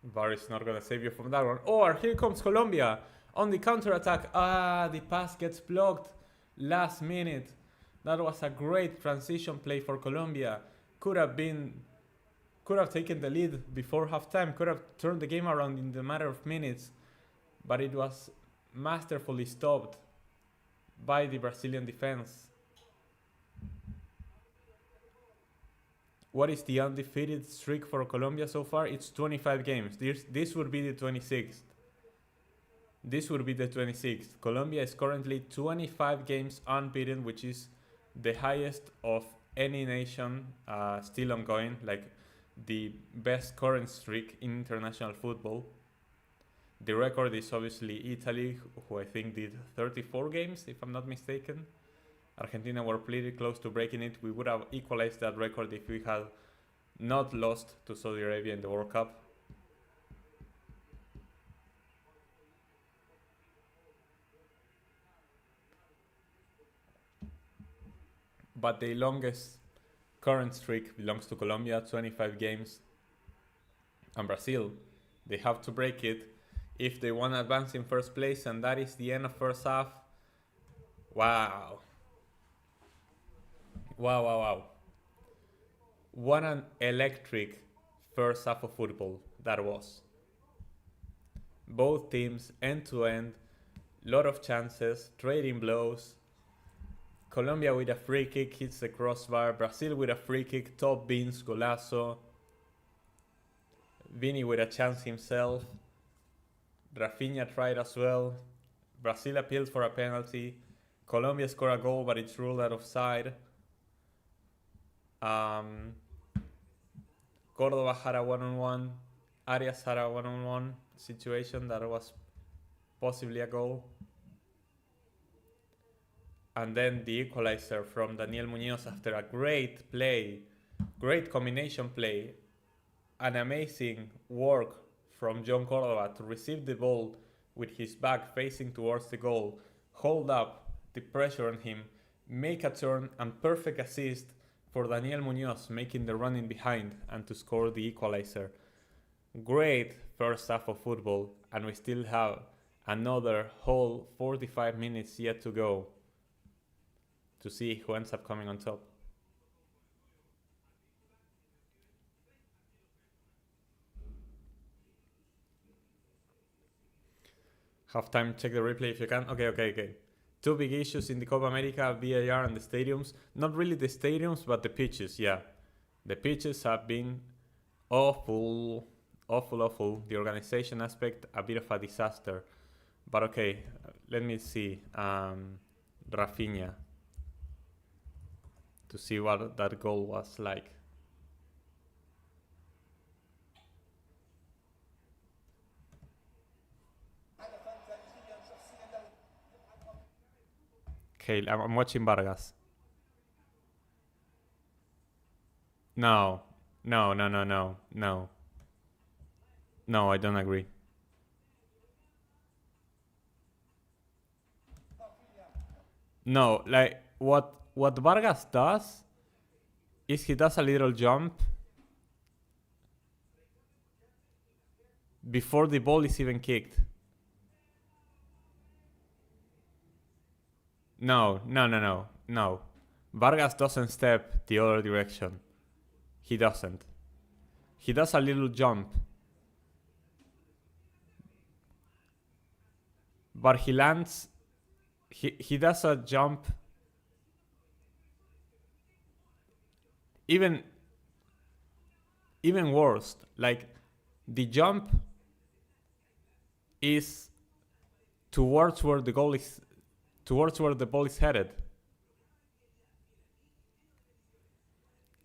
VAR is not gonna save you from that one. Oh, here comes Colombia on the counter-attack. The pass gets blocked last minute. That was a great transition play for Colombia. Could have taken the lead before halftime. Could have turned the game around in the matter of minutes. But it was masterfully stopped by the Brazilian defense. What is the undefeated streak for Colombia so far? It's 25 games. This would be the 26th. This would be the 26th. Colombia is currently 25 games unbeaten, which is the highest of any nation still ongoing, like the best current streak in international football. The record is obviously Italy, who I think did 34 games, if I'm not mistaken. Argentina were pretty close to breaking it. We would have equalized that record if we had not lost to Saudi Arabia in the World Cup. But the longest current streak belongs to Colombia, 25 games. And Brazil, they have to break it if they want to advance in first place, and that is the end of first half. Wow. Wow. What an electric first half of football that was. Both teams end to end, lot of chances, trading blows. Colombia with a free kick hits the crossbar. Brazil with a free kick, top bins, golazo. Vini with a chance himself. Rafinha tried as well. Brazil appealed for a penalty. Colombia scored a goal, but it's ruled out of side. Córdoba had a one-on-one. Arias had a one-on-one situation that was possibly a goal. And then the equalizer from Daniel Munoz after a great play, great combination play, an amazing work from John Córdoba to receive the ball with his back facing towards the goal, hold up the pressure on him, make a turn, and perfect assist for Daniel Munoz, making the run in behind and to score the equalizer. Great first half of football, and we still have another whole 45 minutes yet to go to see who ends up coming on top. Halftime, check the replay if you can. Okay. Two big issues in the Copa America, VAR and the stadiums. Not really the stadiums, but the pitches, yeah. The pitches have been awful. The organization aspect, a bit of a disaster. But okay, let me see. Rafinha. To see what that goal was like. Okay, I'm watching Vargas. No, I don't agree. No, like what Vargas does is he does a little jump before the ball is even kicked. No. Vargas doesn't step the other direction. He doesn't. He does a little jump. But he lands. He does a jump. Even worse. Like, the jump is towards where the goal is, towards where the ball is headed.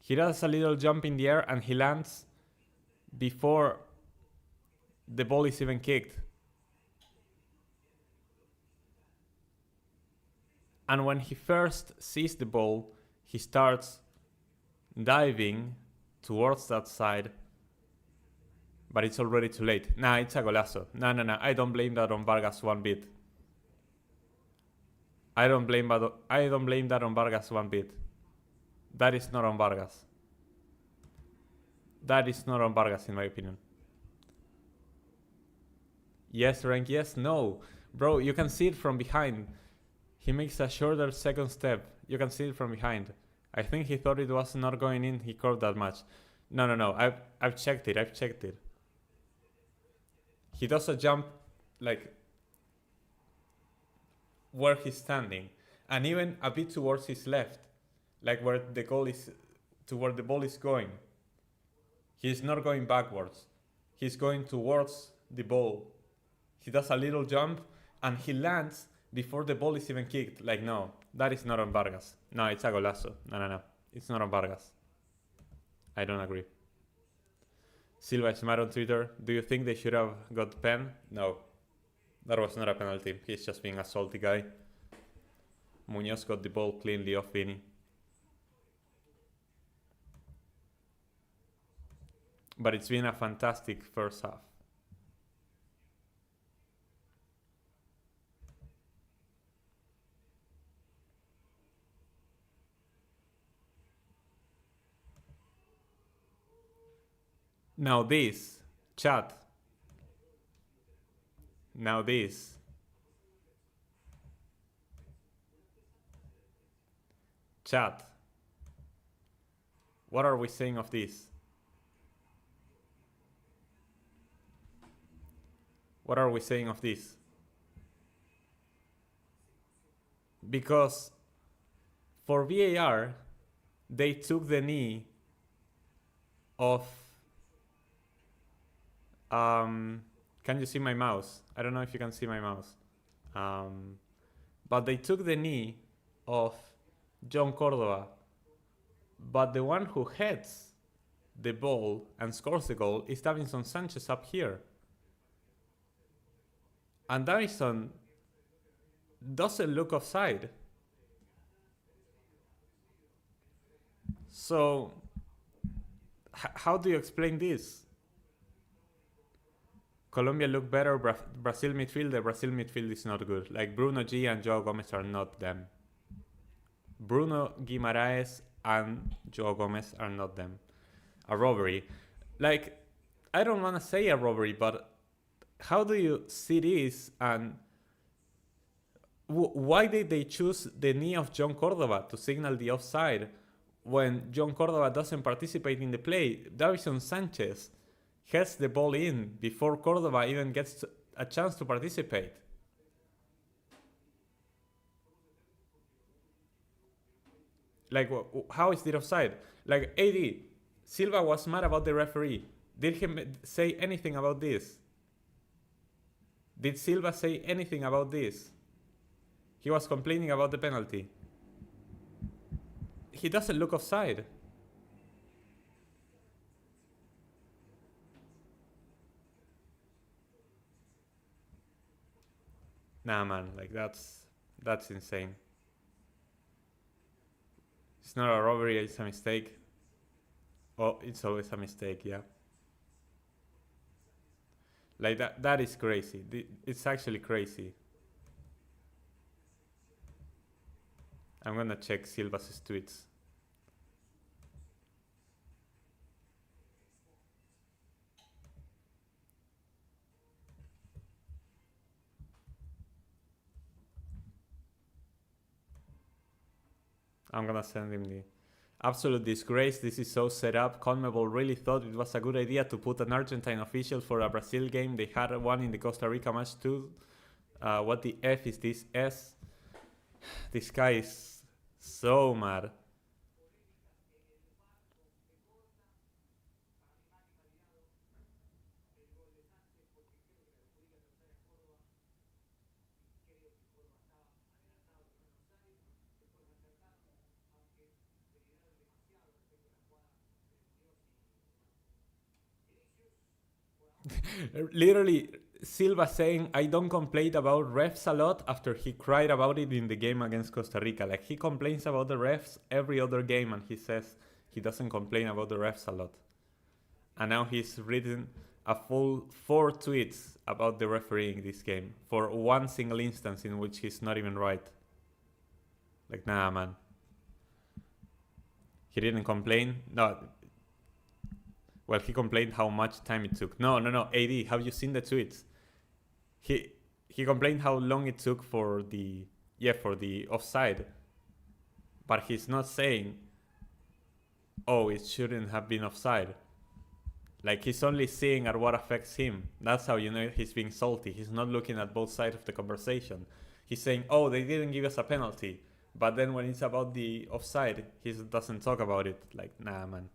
He does a little jump in the air and he lands before the ball is even kicked. And when he first sees the ball, he starts diving towards that side, but it's already too late. Nah, it's a golazo. No. I don't blame that on Vargas one bit. I don't blame that on Vargas one bit. That is not on Vargas. That is not on Vargas, in my opinion. Yes, rank, yes, no. Bro, you can see it from behind. He makes a shorter second step. You can see it from behind. I think he thought it was not going in. He curved that much. No. I've checked it. He does a jump like where he's standing, and even a bit towards his left, like where the goal is, to where the ball is going. He's not going backwards. He's going towards the ball. He does a little jump and he lands before the ball is even kicked. Like, no, that is not on Vargas. No, it's a golazo. No. It's not on Vargas. I don't agree. Silva Smart on Twitter. Do you think they should have got pen? No. That was not a penalty. He's just being a salty guy. Munoz got the ball cleanly off Vini. But it's been a fantastic first half. Now this, chat. Now this. Chat. What are we saying of this? What are we saying of this? Because for VAR, they took the knee of... can you see my mouse? I don't know if you can see my mouse. But they took the knee of John Cordova. But the one who heads the ball and scores the goal is Davinson Sanchez up here. And Davinson doesn't look offside. So, how do you explain this? Colombia look better. Brazil midfield is not good. Like, Bruno G and Joao Gomez are not them. Bruno Guimaraes and Joao Gomez are not them. A robbery. Like, I don't want to say a robbery, but how do you see this? And why did they choose the knee of John Cordova to signal the offside when John Cordova doesn't participate in the play? Davinson Sanchez heads the ball in before Cordova even gets a chance to participate. Like, how is it offside? Like, AD, Silva was mad about the referee. Did he say anything about this? Did Silva say anything about this? He was complaining about the penalty. He doesn't look offside. Nah, man, like that's insane. It's not a robbery, it's a mistake. Oh, it's always a mistake, yeah. Like that is crazy. It's actually crazy. I'm gonna check Silva's tweets. I'm gonna send him the absolute disgrace. This is so set up. CONMEBOL really thought it was a good idea to put an Argentine official for a Brazil game. They had one in the Costa Rica match too. What the F is this S? This guy is so mad. Literally, Silva saying, I don't complain about refs a lot after he cried about it in the game against Costa Rica. Like, he complains about the refs every other game and he says he doesn't complain about the refs a lot. And now he's written a full 4 tweets about the refereeing this game for one single instance in which he's not even right. Like, nah, man. He didn't complain. No, well, he complained how much time it took. No. AD, have you seen the tweets? He complained how long it took for the offside, but he's not saying, oh, it shouldn't have been offside. Like, he's only seeing at what affects him. That's how you know he's being salty. He's not looking at both sides of the conversation. He's saying, oh, they didn't give us a penalty, but then when it's about the offside, he doesn't talk about it. Like, nah, man.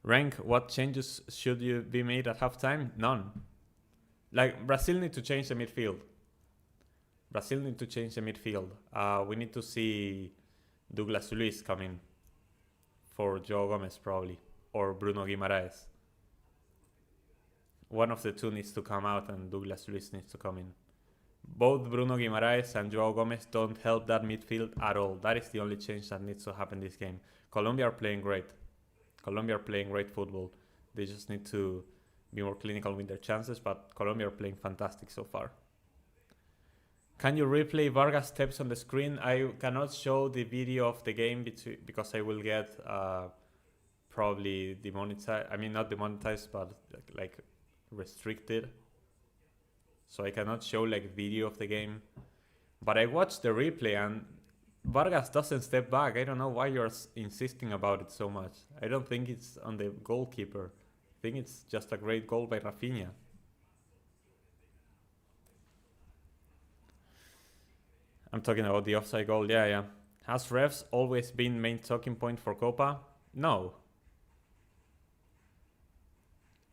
Rank, what changes should you be made at halftime? None. Like, Brazil need to change the midfield. We need to see Douglas Luiz come in for Joao Gomez probably, or Bruno Guimaraes. One of the two needs to come out and Douglas Luiz needs to come in. Both Bruno Guimaraes and Joao Gomez don't help that midfield at all. That is the only change that needs to happen this game. Colombia are playing great. Football. They just need to be more clinical with their chances, but Colombia are playing fantastic so far. Can you replay Vargas steps on the screen? I cannot show the video of the game because I will get probably demonetized. I mean, not demonetized, but like restricted. So I cannot show like video of the game. But I watched the replay and Vargas doesn't step back. I don't know why you're insisting about it so much. I don't think it's on the goalkeeper. I think it's just a great goal by Rafinha. I'm talking about the offside goal. Yeah. Has refs always been main talking point for Copa? No.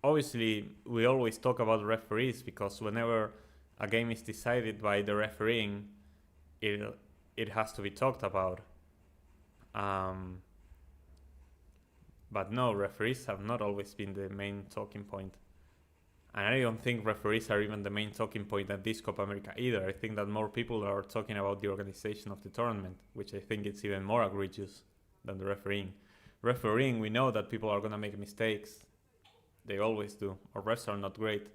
Obviously, we always talk about referees because whenever a game is decided by the refereeing, it has to be talked about. But no, referees have not always been the main talking point. And I don't think referees are even the main talking point at this Copa America either. I think that more people are talking about the organization of the tournament, which I think it's even more egregious than the refereeing. Refereeing, we know that people are going to make mistakes. They always do. Our refs are not great.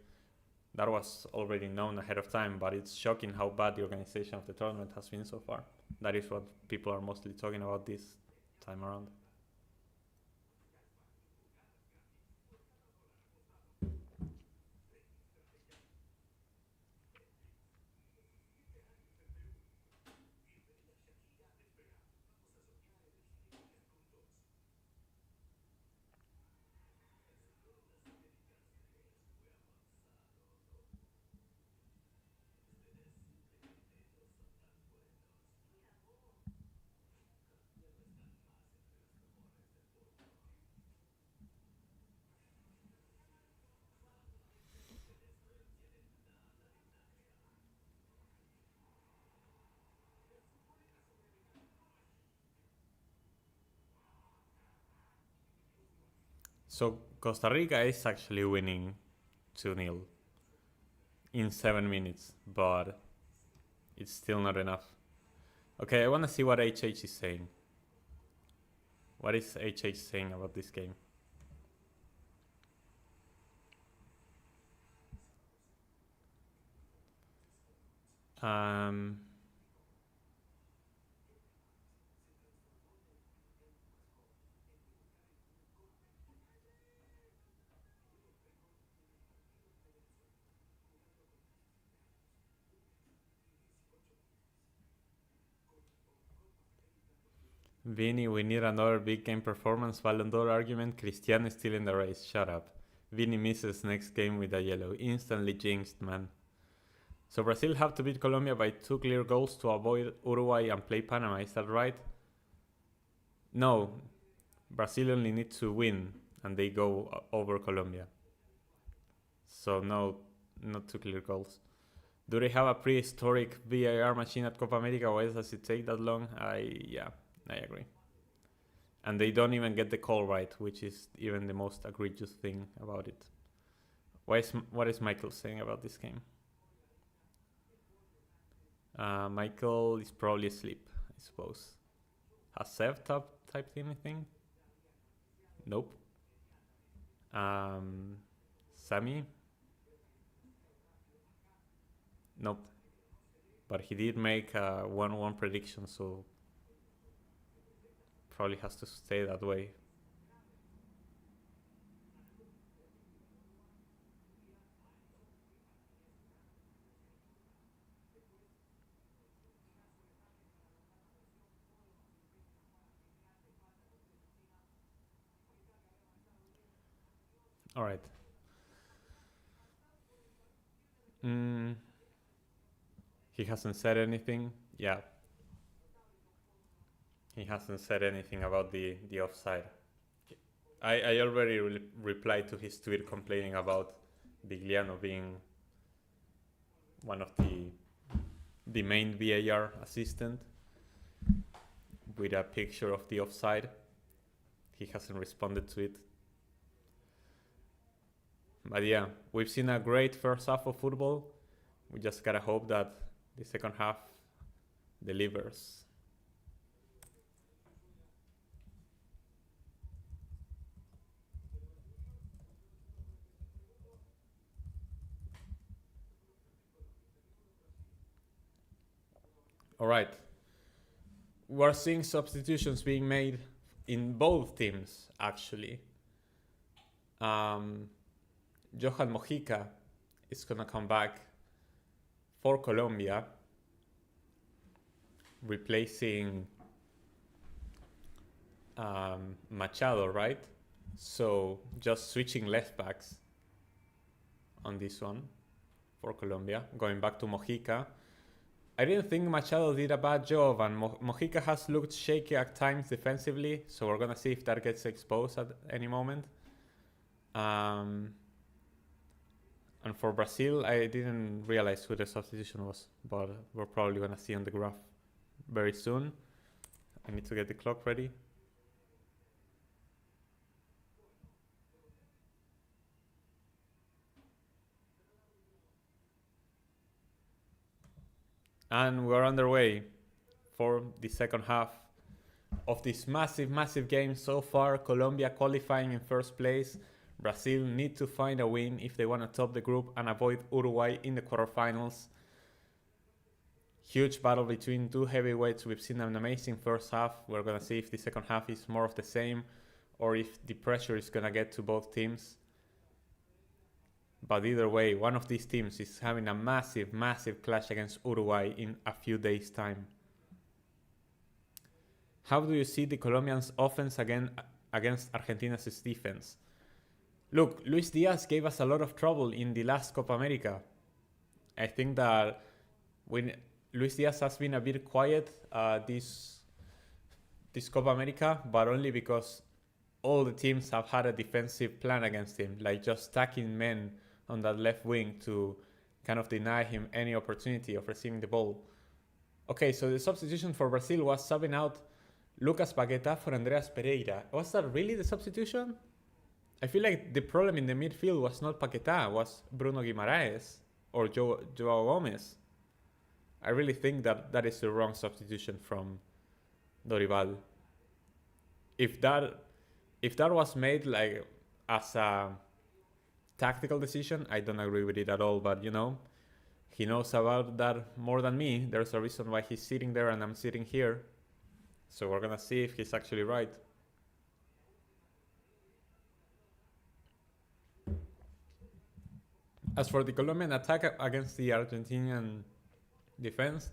That was already known ahead of time, but it's shocking how bad the organization of the tournament has been so far. That is what people are mostly talking about this time around. So Costa Rica is actually winning 2-0 in 7 minutes, but it's still not enough. Okay, I want to see what HH is saying. What is HH saying about this game? Vini, we need another big game performance. Ballon d'Or argument. Cristiano is still in the race. Shut up. Vini misses next game with a yellow. Instantly jinxed, man. So Brazil have to beat Colombia by 2 clear goals to avoid Uruguay and play Panama. Is that right? No. Brazil only needs to win and they go over Colombia. So no, not 2 clear goals. Do they have a prehistoric VAR machine at Copa America? Why does it take that long? Yeah, I agree. And they don't even get the call right, which is even the most egregious thing about it. What is Michael saying about this game? Michael is probably asleep, I suppose. Has Sev typed anything? Nope. Sammy? Nope. But he did make a 1-1 prediction, so probably has to stay that way. All right. He hasn't said anything. Yeah. He hasn't said anything about the offside. I already replied to his tweet complaining about Vigliano being one of the main VAR assistant with a picture of the offside. He hasn't responded to it. But yeah, we've seen a great first half of football. We just gotta hope that the second half delivers. All right. We're seeing substitutions being made in both teams, actually. Johan Mojica is going to come back for Colombia, replacing Machado, right? So just switching left backs on this one for Colombia, going back to Mojica. I didn't think Machado did a bad job, and Mojica has looked shaky at times defensively, so we're gonna see if that gets exposed at any moment. And for Brazil, I didn't realize who the substitution was, but we're probably gonna see on the graph very soon. I need to get the clock ready. And we're underway for the second half of this massive game so far. Colombia qualifying in first place. Brazil need to find a win if they want to top the group and avoid Uruguay in the quarterfinals. Huge battle between two heavyweights. We've seen an amazing first half. We're going to see if the second half is more of the same or if the pressure is going to get to both teams. But either way, one of these teams is having a massive clash against Uruguay in a few days' time. How do you see the Colombians' offense against Argentina's defense? Look, Luis Diaz gave us a lot of trouble in the last Copa America. I think that when Luis Diaz has been a bit quiet this Copa America, but only because all the teams have had a defensive plan against him, like just stacking men on that left wing to kind of deny him any opportunity of receiving the ball. Okay, so the substitution for Brazil was subbing out Lucas Paquetá for Andreas Pereira. Was that really the substitution? I feel like the problem in the midfield was not Paquetá, was Bruno Guimaraes or Joao Gomez. I really think that is the wrong substitution from Dorival. If that was made like as a tactical decision, I don't agree with it at all, but you know, he knows about that more than me. There's a reason why he's sitting there and I'm sitting here. So we're gonna see if he's actually right. As for the Colombian attack against the Argentinian defense,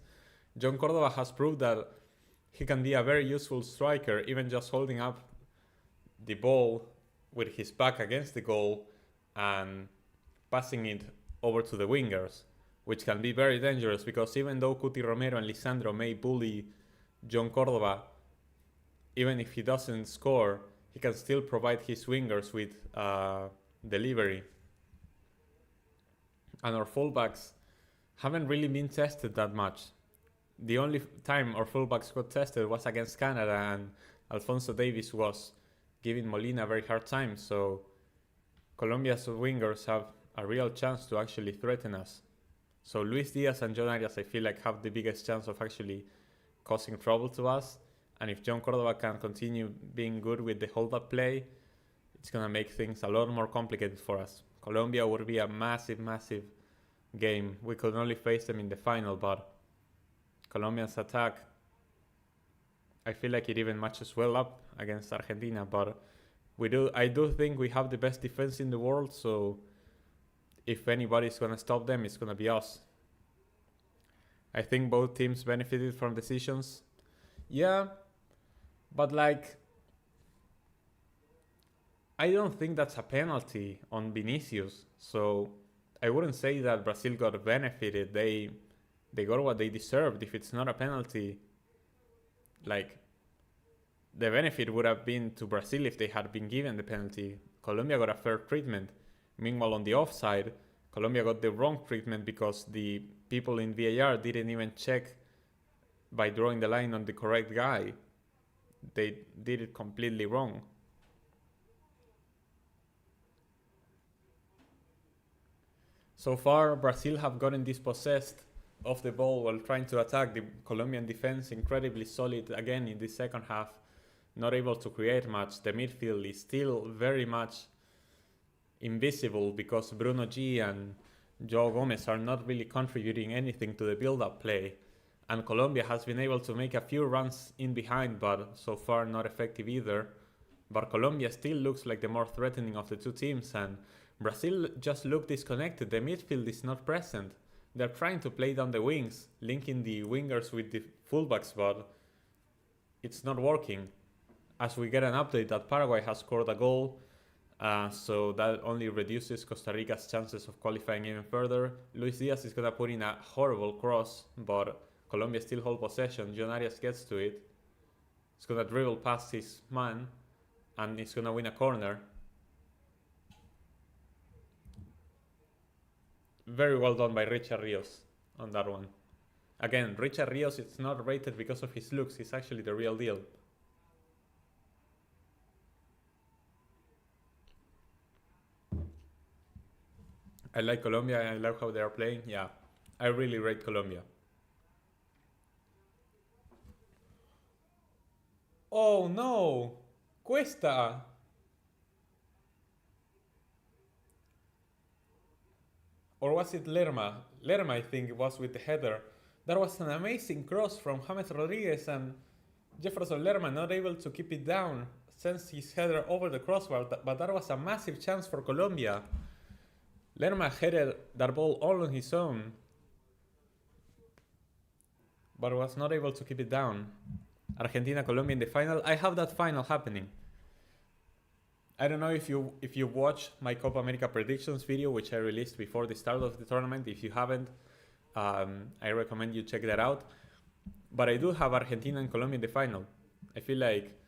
John Cordova has proved that he can be a very useful striker, even just holding up the ball with his back against the goal and passing it over to the wingers, which can be very dangerous because even though Cuti Romero and Lisandro may bully John Cordova, even if he doesn't score, he can still provide his wingers with delivery. And our fullbacks haven't really been tested that much. The only time our fullbacks got tested was against Canada, and Alphonso Davies was giving Molina a very hard time, so Colombia's wingers have a real chance to actually threaten us. So Luis Diaz and John Arias, I feel like, have the biggest chance of actually causing trouble to us. And if John Cordova can continue being good with the hold-up play, it's going to make things a lot more complicated for us. Colombia would be a massive, massive game. We could only face them in the final, but Colombia's attack, I feel like it even matches well up against Argentina, but I do think we have the best defense in the world, so if anybody's going to stop them, it's going to be us. I think both teams benefited from decisions. Yeah, but like, I don't think that's a penalty on Vinicius, so I wouldn't say that Brazil got benefited. They got what they deserved. If it's not a penalty, like, the benefit would have been to Brazil if they had been given the penalty. Colombia got a fair treatment. Meanwhile, on the offside, Colombia got the wrong treatment because the people in VAR didn't even check by drawing the line on the correct guy. They did it completely wrong. So far, Brazil have gotten dispossessed of the ball while trying to attack. The Colombian defense incredibly solid again in the second half, not able to create much. The midfield is still very much invisible because Bruno G and João Gomez are not really contributing anything to the build-up play. And Colombia has been able to make a few runs in behind, but so far not effective either. But Colombia still looks like the more threatening of the two teams, and Brazil just look disconnected. The midfield is not present. They're trying to play down the wings, linking the wingers with the fullbacks, but it's not working. As we get an update that Paraguay has scored a goal, so that only reduces Costa Rica's chances of qualifying even further. Luis Diaz is going to put in a horrible cross, but Colombia still hold possession. John Arias gets to it. He's going to dribble past his man, and he's going to win a corner. Very well done by Richard Rios on that one. Again, Richard Rios is not rated because of his looks. He's actually the real deal. I like Colombia. I like how they are playing. Yeah, I really rate Colombia. Oh no! Cuesta! Or was it Lerma? Lerma, I think, was with the header. That was an amazing cross from James Rodriguez, and Jefferson Lerma not able to keep it down, sends his header over the crossbar, but that was a massive chance for Colombia. Lerma headed that ball all on his own, but was not able to keep it down. Argentina, Colombia in the final. I have that final happening. I don't know if you watch my Copa America predictions video, which I released before the start of the tournament. If you haven't, I recommend you check that out. But I do have Argentina and Colombia in the final. I feel like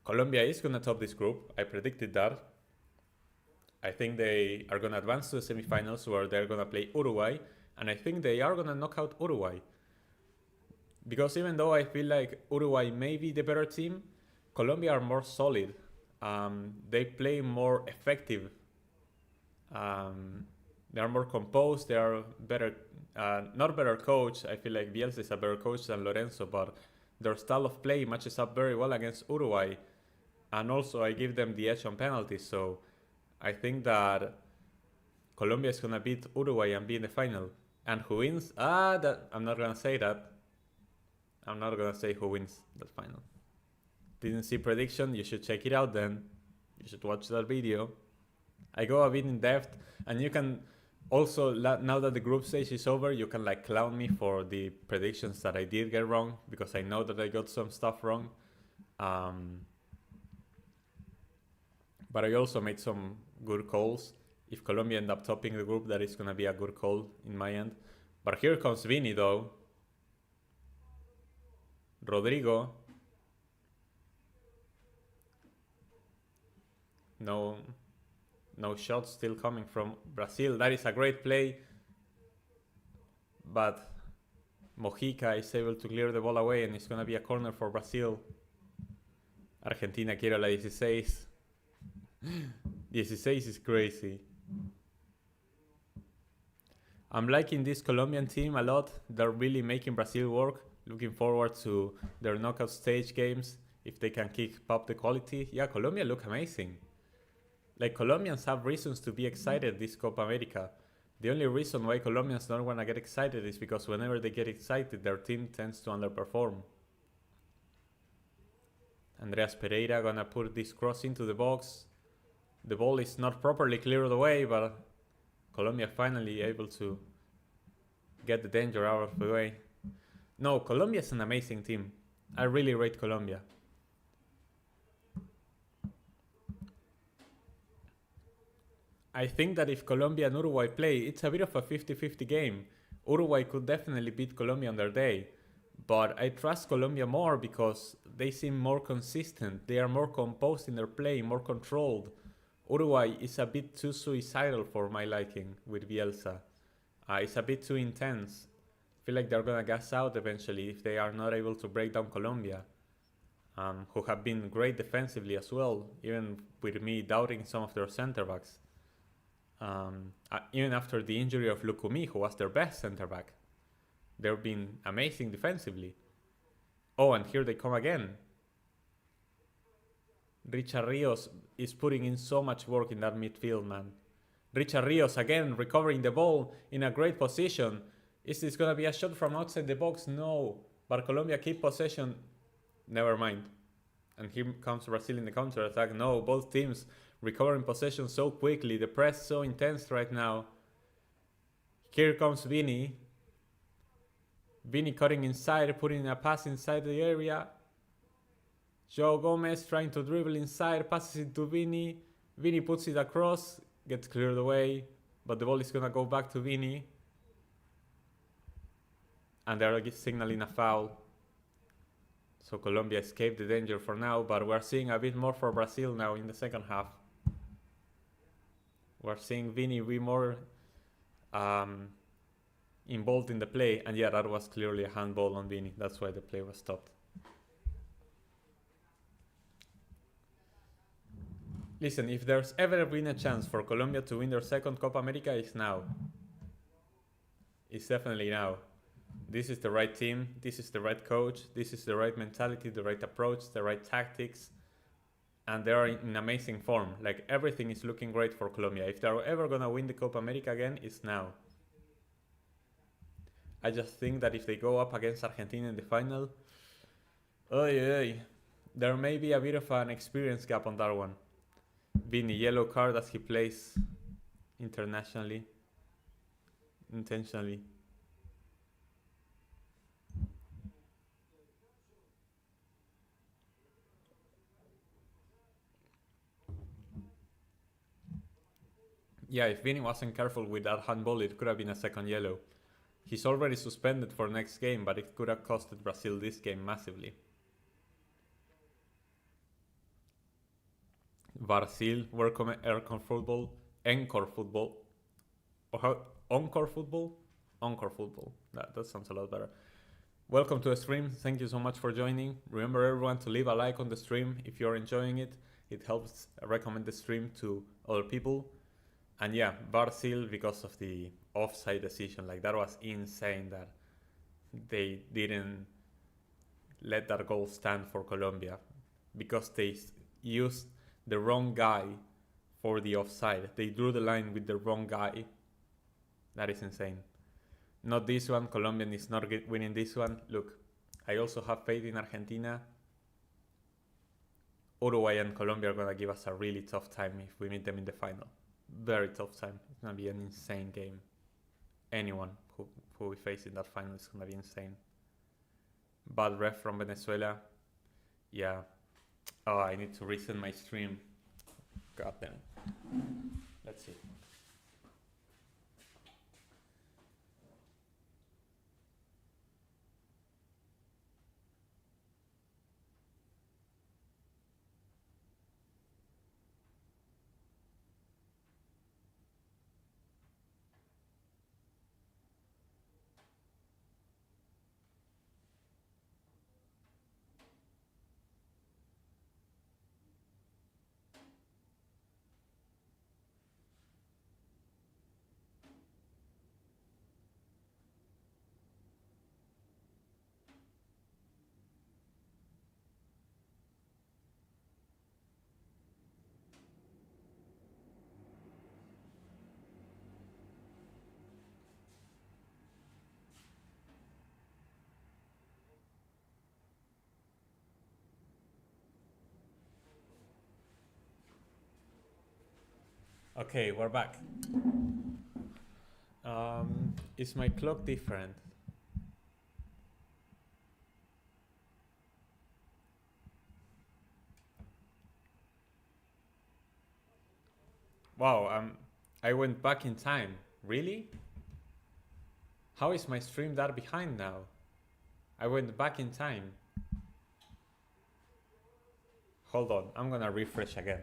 Colombia is going to top this group. I predicted that. I think they are going to advance to the semifinals where they're going to play Uruguay. And I think they are going to knock out Uruguay. Because even though I feel like Uruguay may be the better team, Colombia are more solid. They play more effective. They are more composed. They are better, not better coach. I feel like Bielsa is a better coach than Lorenzo, but their style of play matches up very well against Uruguay. And also I give them the edge on penalties. So I think that Colombia is going to beat Uruguay and be in the final. And who wins? I'm not going to say that. I'm not going to say who wins that final. Didn't see prediction? You should check it out then. You should watch that video. I go a bit in depth, and you can Also, now that the group stage is over, you can like clown me for the predictions that I did get wrong, because I know that I got some stuff wrong. But I also made some good calls. If Colombia end up topping the group, that is going to be a good call in my end. But here comes Vini though. Rodrigo. No shots still coming from Brazil. That is a great play. But Mojica is able to clear the ball away, and it's going to be a corner for Brazil. Argentina quiere la 16. 16 is crazy. I'm liking this Colombian team a lot. They're really making Brazil work. Looking forward to their knockout stage games. If they can keep up the quality. Yeah, Colombia look amazing. Like, Colombians have reasons to be excited this Copa America. The only reason why Colombians don't want to get excited is because whenever they get excited, their team tends to underperform. Andreas Pereira gonna put this cross into the box. The ball is not properly cleared away, but Colombia finally able to get the danger out of the way. No, Colombia is an amazing team. I really rate Colombia. I think that if Colombia and Uruguay play, it's a bit of a 50-50 game. Uruguay could definitely beat Colombia on their day. But I trust Colombia more because they seem more consistent. They are more composed in their play, more controlled. Uruguay is a bit too suicidal for my liking with Bielsa. It's a bit too intense. I feel like they're gonna gas out eventually if they are not able to break down Colombia, who have been great defensively as well, even with me doubting some of their center backs. Even after the injury of Lukumi, who was their best center back. They've been amazing defensively. Oh, and here they come again. Richard Rios is putting in so much work in that midfield, man. Richard Rios again recovering the ball in a great position. Is this gonna be a shot from outside the box? No. But Colombia keep possession. Never mind. And here comes Brazil in the counter attack. No, both teams recovering possession so quickly. The press so intense right now. Here comes Vini. Vini cutting inside, putting a pass inside the area. Joe Gomez trying to dribble inside, passes it to Vini. Vini puts it across, gets cleared away, but the ball is gonna go back to Vini. And they're signaling a foul. So Colombia escaped the danger for now, but we're seeing a bit more for Brazil now in the second half. We're seeing Vini be more involved in the play, and yeah, that was clearly a handball on Vini. That's why the play was stopped. Listen, if there's ever been a chance for Colombia to win their second Copa America, it's now. It's definitely now. This is the right team, this is the right coach, this is the right mentality, the right approach, the right tactics, and they are in amazing form. Like, everything is looking great for Colombia. If they're ever gonna win the Copa America again, it's now. I just think that if they go up against Argentina in the final, there may be a bit of an experience gap on that one. Vini, yellow card as he plays intentionally. Yeah, if Vini wasn't careful with that handball, it could have been a second yellow. He's already suspended for next game, but it could have costed Brazil this game massively. Brazil, welcome Encore Football. Or how? Encore Football? Encore Football. That sounds a lot better. Welcome to the stream. Thank you so much for joining. Remember, everyone, to leave a like on the stream if you're enjoying it. It helps recommend the stream to other people. And yeah, Brazil, because of the offside decision, like, that was insane that they didn't let that goal stand for Colombia, because they used the wrong guy for the offside. They drew the line with the wrong guy. That is insane. Not this one. Colombian is not winning this one. Look, I also have faith in Argentina. Uruguay and Colombia are going to give us a really tough time if we meet them in the final. very tough time. It's gonna be an insane game. Anyone who we face in that final is gonna be insane. Bad ref from Venezuela. Yeah. Oh, I need to reset my stream. God damn. Let's see. Okay, we're back. Is my clock different? Wow, I went back in time. Really? How is my stream that behind now? I went back in time. Hold on, I'm gonna refresh again.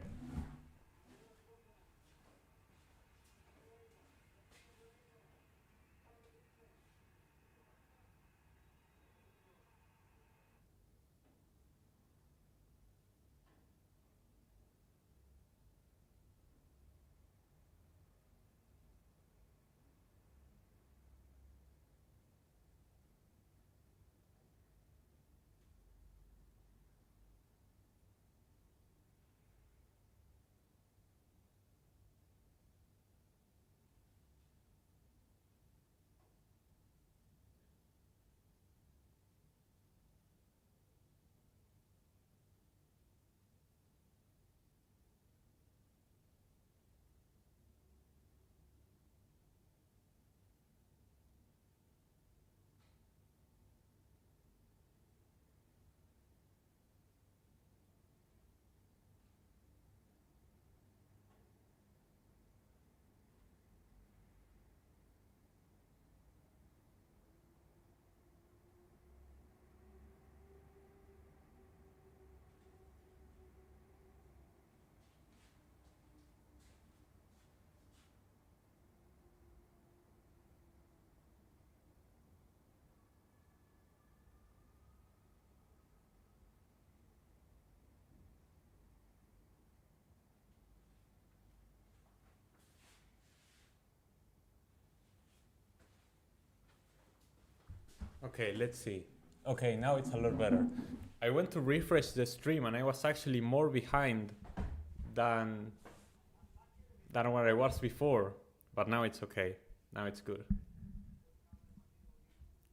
Okay, let's see. Okay, now it's a lot better. I went to refresh the stream and I was actually more behind than where I was before. But now it's okay. Now it's good.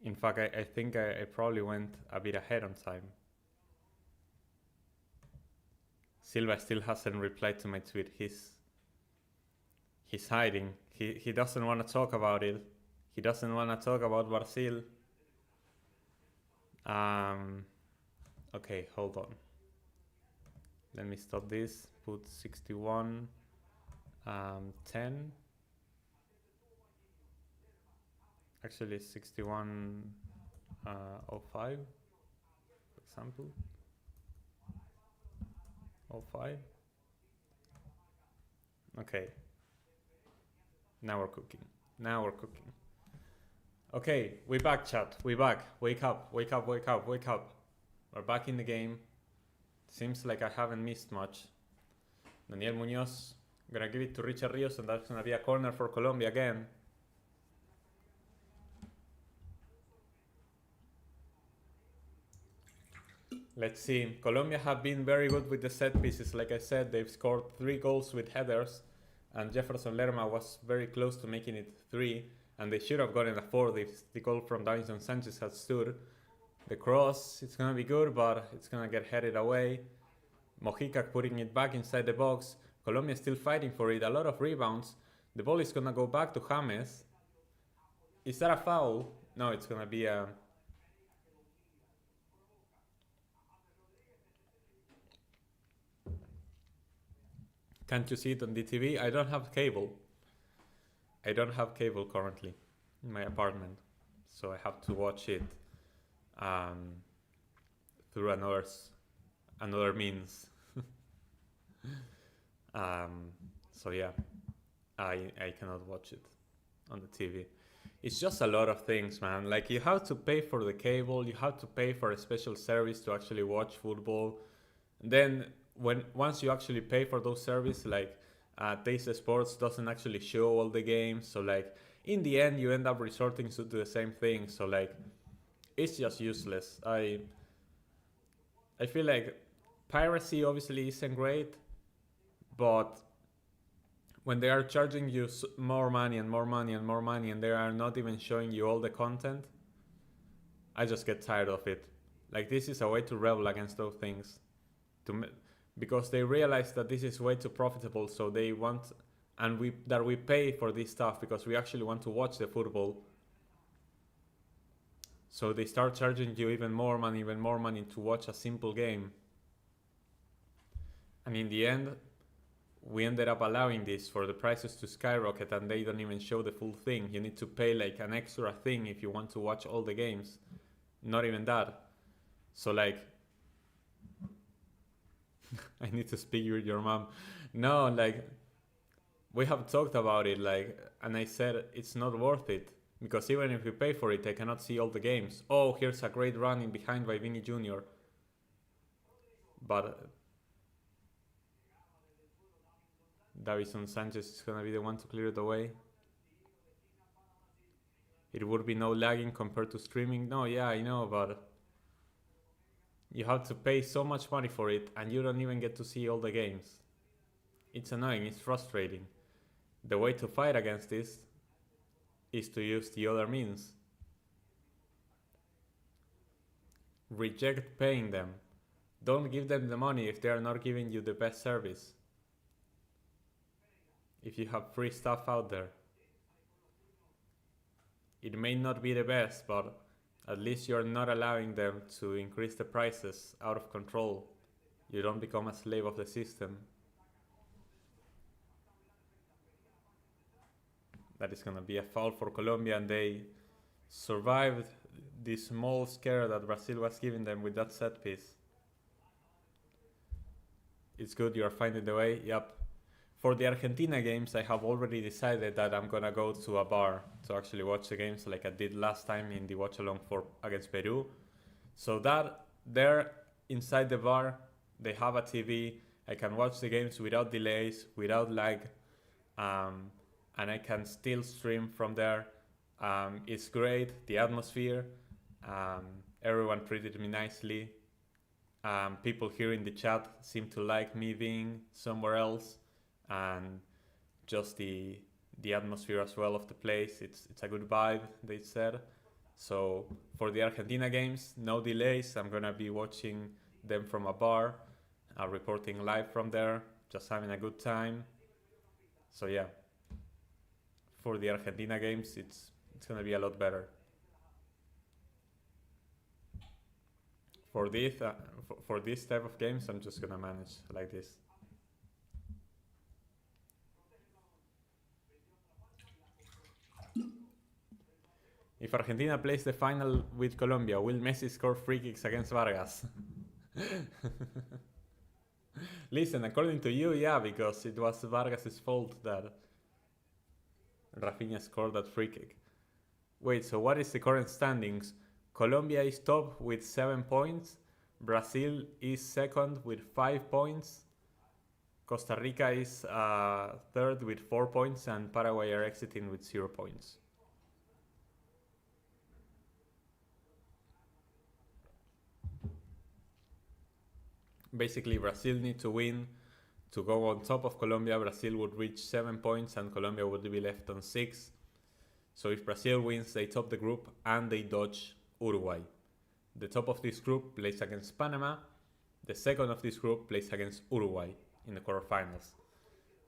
In fact, I think I probably went a bit ahead on time. Silva still hasn't replied to my tweet. He's hiding. He doesn't want to talk about it. He doesn't want to talk about Brazil. Okay, hold on. Let me stop this. Put 61, 10. Actually, it's 61, 05, for example. 05. Okay. Now we're cooking. Now we're cooking. Okay, we back, chat. We back. Wake up, wake up, wake up, wake up. We're back in the game. Seems like I haven't missed much. Daniel Munoz. Gonna give it to Richard Rios, and that's gonna be a corner for Colombia again. Let's see. Colombia have been very good with the set pieces. Like I said, they've scored 3 goals with headers, and Jefferson Lerma was very close to making it 3, and they should have gotten a 4 if the goal from Davinson Sanchez had stood. The cross, it's gonna be good, but it's gonna get headed away. Mojica putting it back inside the box. Colombia is still fighting for it. A lot of rebounds. The ball is gonna go back to James. Is that a foul? No, it's gonna be a... Can't you see it on the TV? I don't have cable. I don't have cable currently in my apartment, so I have to watch it through another means. So yeah, I cannot watch it on the TV. It's just a lot of things, man. Like, you have to pay for the cable, you have to pay for a special service to actually watch football. And then once you actually pay for those services, like Taste Sports doesn't actually show all the games. So like in the end, you end up resorting to the same thing. So like it's just useless. I feel like piracy obviously isn't great, but when they are charging you more money and more money and more money, and they are not even showing you all the content, I just get tired of it. Like, this is a way to rebel against those things, because they realize that this is way too profitable. So they want, and we pay for this stuff because we actually want to watch the football. So they start charging you even more money to watch a simple game. And in the end, we ended up allowing this for the prices to skyrocket, and they don't even show the full thing. You need to pay like an extra thing if you want to watch all the games. Not even that. So like, I need to speak with your mom. No, like, we have talked about it, like, and I said it's not worth it, because even if we pay for it, I cannot see all the games. Oh, here's a great run in behind by Vinny Jr. But Davison Sanchez is gonna be the one to clear it away. It would be no lagging compared to streaming. No, yeah, I know, but you have to pay so much money for it, and you don't even get to see all the games. It's annoying, it's frustrating. The way to fight against this is to use the other means. Reject paying them. Don't give them the money if they are not giving you the best service. If you have free stuff out there, it may not be the best, but at least you're not allowing them to increase the prices out of control. You don't become a slave of the system. That is gonna be a foul for Colombia, and they survived the small scare that Brazil was giving them with that set piece. It's good, you are finding the way. Yep. For the Argentina games, I have already decided that I'm gonna go to a bar to actually watch the games, like I did last time in the Watchalong against Peru. So that there inside the bar, they have a TV. I can watch the games without delays, without lag, and I can still stream from there. It's great, the atmosphere. Everyone treated me nicely. People here in the chat seem to like me being somewhere else, and just the atmosphere as well of the place. It's a good vibe, they said. So for the Argentina games, no delays. I'm gonna be watching them from a bar, reporting live from there, just having a good time. So yeah, for the Argentina games, it's gonna be a lot better. For this type of games, I'm just gonna manage like this. If Argentina plays the final with Colombia, will Messi score free kicks against Vargas? Listen, according to you, yeah, because it was Vargas' fault that Rafinha scored that free kick. Wait, so what is the current standings? Colombia is top with 7 points. Brazil is second with 5 points. Costa Rica is third with 4 points, and Paraguay are exiting with 0 points. Basically, Brazil need to win to go on top of Colombia. Brazil would reach 7 points and Colombia would be left on 6. So if Brazil wins, they top the group and they dodge Uruguay. The top of this group plays against Panama. The second of this group plays against Uruguay in the quarterfinals.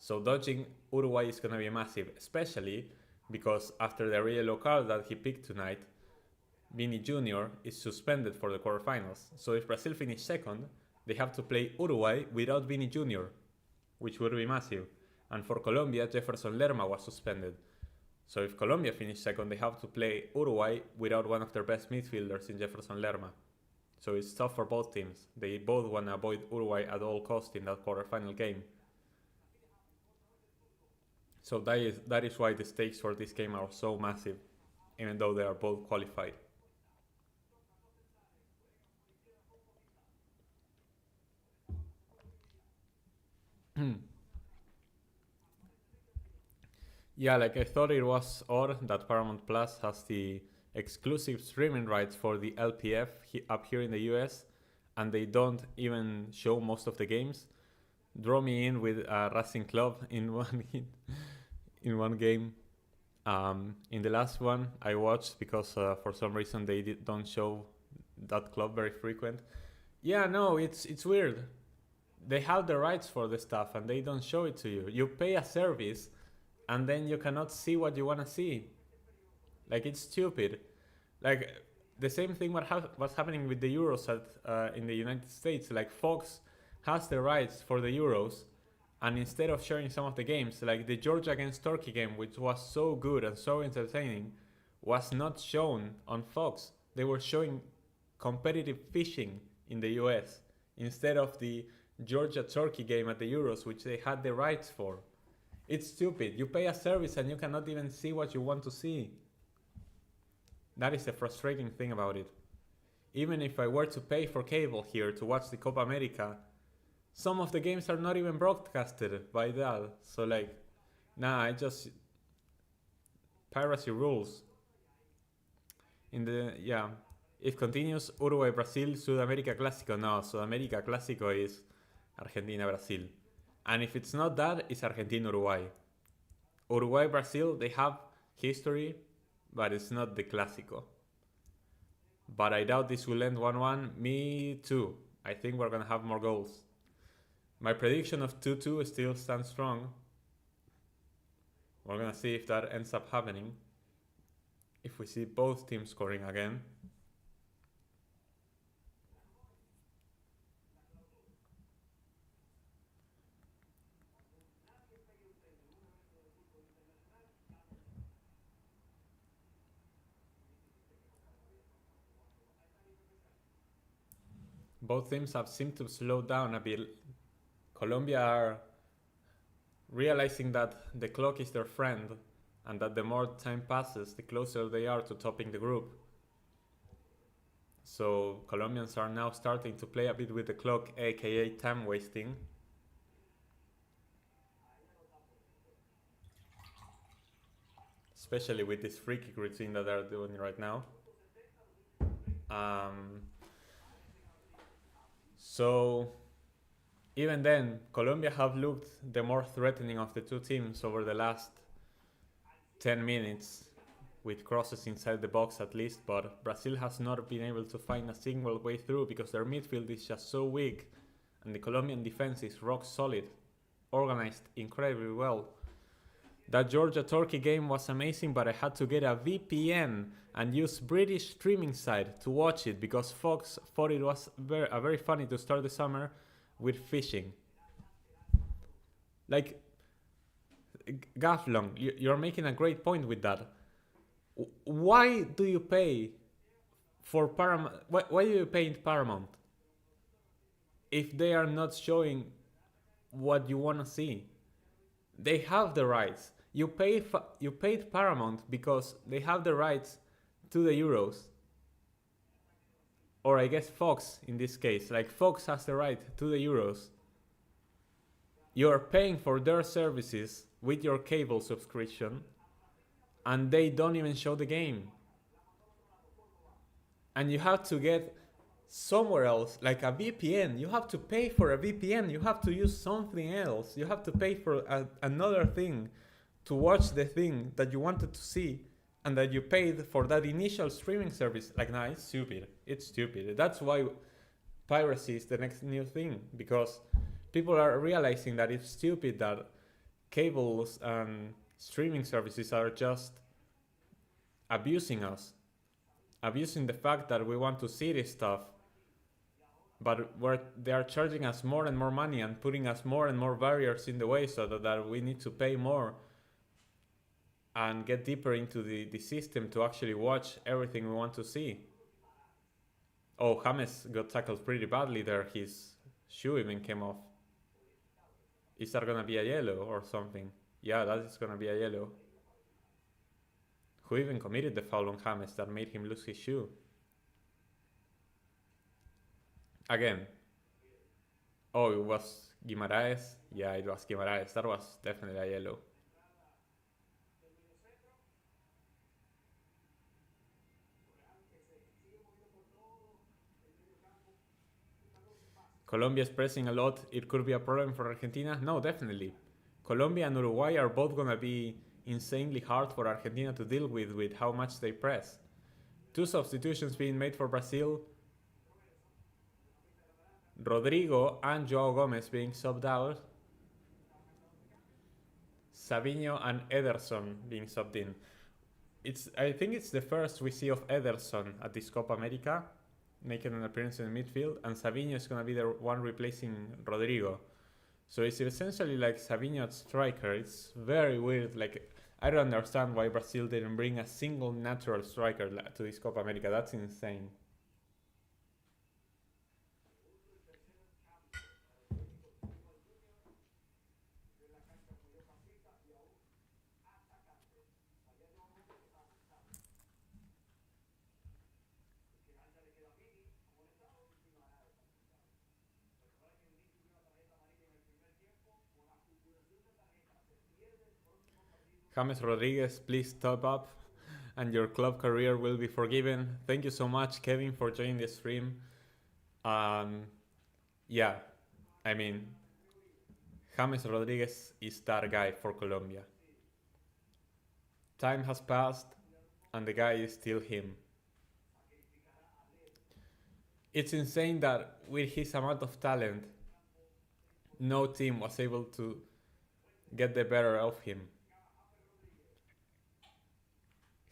So dodging Uruguay is going to be massive, especially because after the yellow card that he picked tonight, Vini Jr. is suspended for the quarterfinals. So if Brazil finish second, they have to play Uruguay without Vini Jr., which would be massive. And for Colombia, Jefferson Lerma was suspended. So if Colombia finish second, they have to play Uruguay without one of their best midfielders in Jefferson Lerma. So it's tough for both teams. They both want to avoid Uruguay at all costs in that quarterfinal game. So that is why the stakes for this game are so massive, even though they are both qualified. Yeah, like I thought it was odd that Paramount Plus has the exclusive streaming rights for the LPF up here in the US, and they don't even show most of the games. Draw me in with Racing Club in one game. In the last one I watched because for some reason they don't show that club very frequent. Yeah, no, it's weird. They have the rights for the stuff and they don't show it to you. You pay a service and then you cannot see what you want to see. Like, it's stupid. Like, the same thing what's happening with the Euros in the United States. Like, Fox has the rights for the Euros, and instead of sharing some of the games, like the Georgia against Turkey game, which was so good and so entertaining, was not shown on Fox. They were showing competitive fishing in the US instead of the Georgia-Turkey game at the Euros, which they had the rights for. It's stupid. You pay a service and you cannot even see what you want to see. That is the frustrating thing about it. Even if I were to pay for cable here to watch the Copa America, some of the games are not even broadcasted by that. So like, nah, piracy rules. If continues, Uruguay, Brazil, Sudamérica Clásico. No, Sudamérica Clásico is Argentina, Brazil. And if it's not that, it's Argentina, Uruguay. Uruguay, Brazil, they have history, but it's not the Clásico. But I doubt this will end 1-1. Me too. I think we're going to have more goals. My prediction of 2-2 still stands strong. We're going to see if that ends up happening. If we see both teams scoring again. Both teams have seemed to slow down a bit. Colombia are realizing that the clock is their friend and that the more time passes, the closer they are to topping the group. So Colombians are now starting to play a bit with the clock, aka time wasting. Especially with this free kick routine that they're doing right now. So even then, Colombia have looked the more threatening of the two teams over the last 10 minutes, with crosses inside the box at least, but Brazil has not been able to find a single way through because their midfield is just so weak and the Colombian defense is rock solid, organized incredibly well. That Georgia-Turkey game was amazing, but I had to get a VPN and use British streaming site to watch it because Fox thought it was very funny to start the summer with fishing. Like, Gaflong, you're making a great point with that. Why do you pay for Paramount? Why do you pay in Paramount if they are not showing what you want to see? They have the rights. You paid Paramount because they have the rights to the Euros. Or I guess Fox in this case. Like, Fox has the right to the Euros. You're paying for their services with your cable subscription and they don't even show the game. And you have to get somewhere else, like a VPN. You have to pay for a VPN. You have to use something else. You have to pay for another thing to watch the thing that you wanted to see and that you paid for that initial streaming service. Like, nah, it's stupid. It's stupid. That's why piracy is the next new thing, because people are realizing that it's stupid that cables and streaming services are just abusing us, abusing the fact that we want to see this stuff, but they are charging us more and more money and putting us more and more barriers in the way so that we need to pay more and get deeper into the system to actually watch everything we want to see. Oh, James got tackled pretty badly there. His shoe even came off. Is that gonna be a yellow or something? Yeah, that is gonna be a yellow. Who even committed the foul on James that made him lose his shoe? Again. Oh, it was Guimaraes? Yeah, it was Guimaraes. That was definitely a yellow. Colombia is pressing a lot. It could be a problem for Argentina. No, definitely. Colombia and Uruguay are both going to be insanely hard for Argentina to deal with how much they press. 2 substitutions being made for Brazil. Rodrigo and Joao Gomez being subbed out. Savinho and Ederson being subbed in. I think it's the first we see of Ederson at this Copa America, making an appearance in the midfield, and Savinho is going to be the one replacing Rodrigo. So it's essentially like Savinho at striker. It's very weird. Like, I don't understand why Brazil didn't bring a single natural striker to this Copa America. That's insane. James Rodriguez, please top up and your club career will be forgiven. Thank you so much, Kevin, for joining the stream. Yeah, I mean, James Rodriguez is that guy for Colombia. Time has passed and the guy is still him. It's insane that with his amount of talent, no team was able to get the better of him.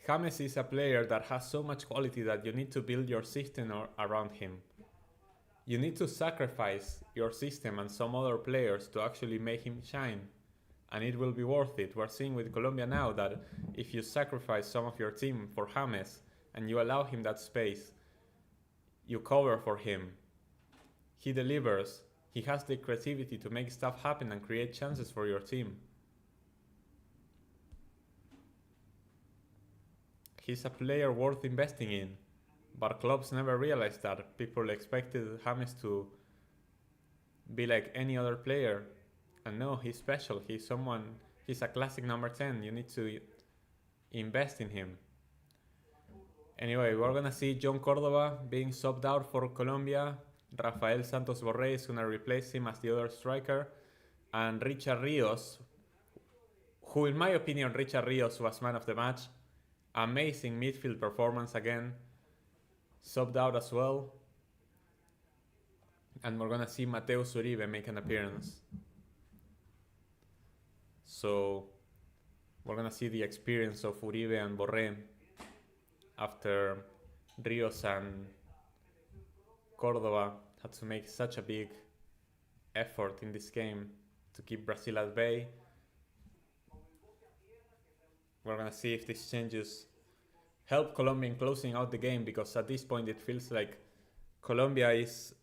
James is a player that has so much quality that you need to build your system around him. You need to sacrifice your system and some other players to actually make him shine. And it will be worth it. We're seeing with Colombia now that if you sacrifice some of your team for James and you allow him that space, you cover for him. He delivers. He has the creativity to make stuff happen and create chances for your team. He's a player worth investing in, but clubs never realized that. People expected James to be like any other player, and no, he's special. He's a classic number 10. You need to invest in him. Anyway, we're gonna see John Cordova being subbed out for Colombia. Rafael Santos Borré is gonna replace him as the other striker, and Richard Rios, who in my opinion, Richard Rios was man of the match. Amazing midfield performance again. Subbed out as well. And we're gonna see Mateus Uribe make an appearance. So we're gonna see the experience of Uribe and Borré after Rios and Cordova had to make such a big effort in this game to keep Brazil at bay. We're gonna see if these changes help Colombia in closing out the game, because at this point it feels like Colombia is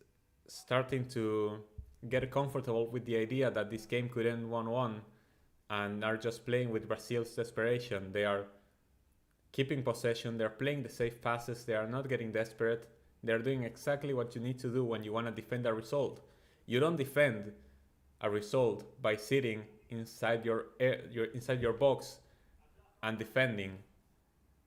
starting to get comfortable with the idea that this game could end 1-1 and are just playing with Brazil's desperation. They are keeping possession, they're playing the safe passes, they are not getting desperate. They're doing exactly what you need to do when you want to defend a result. You don't defend a result by sitting inside your box and defending.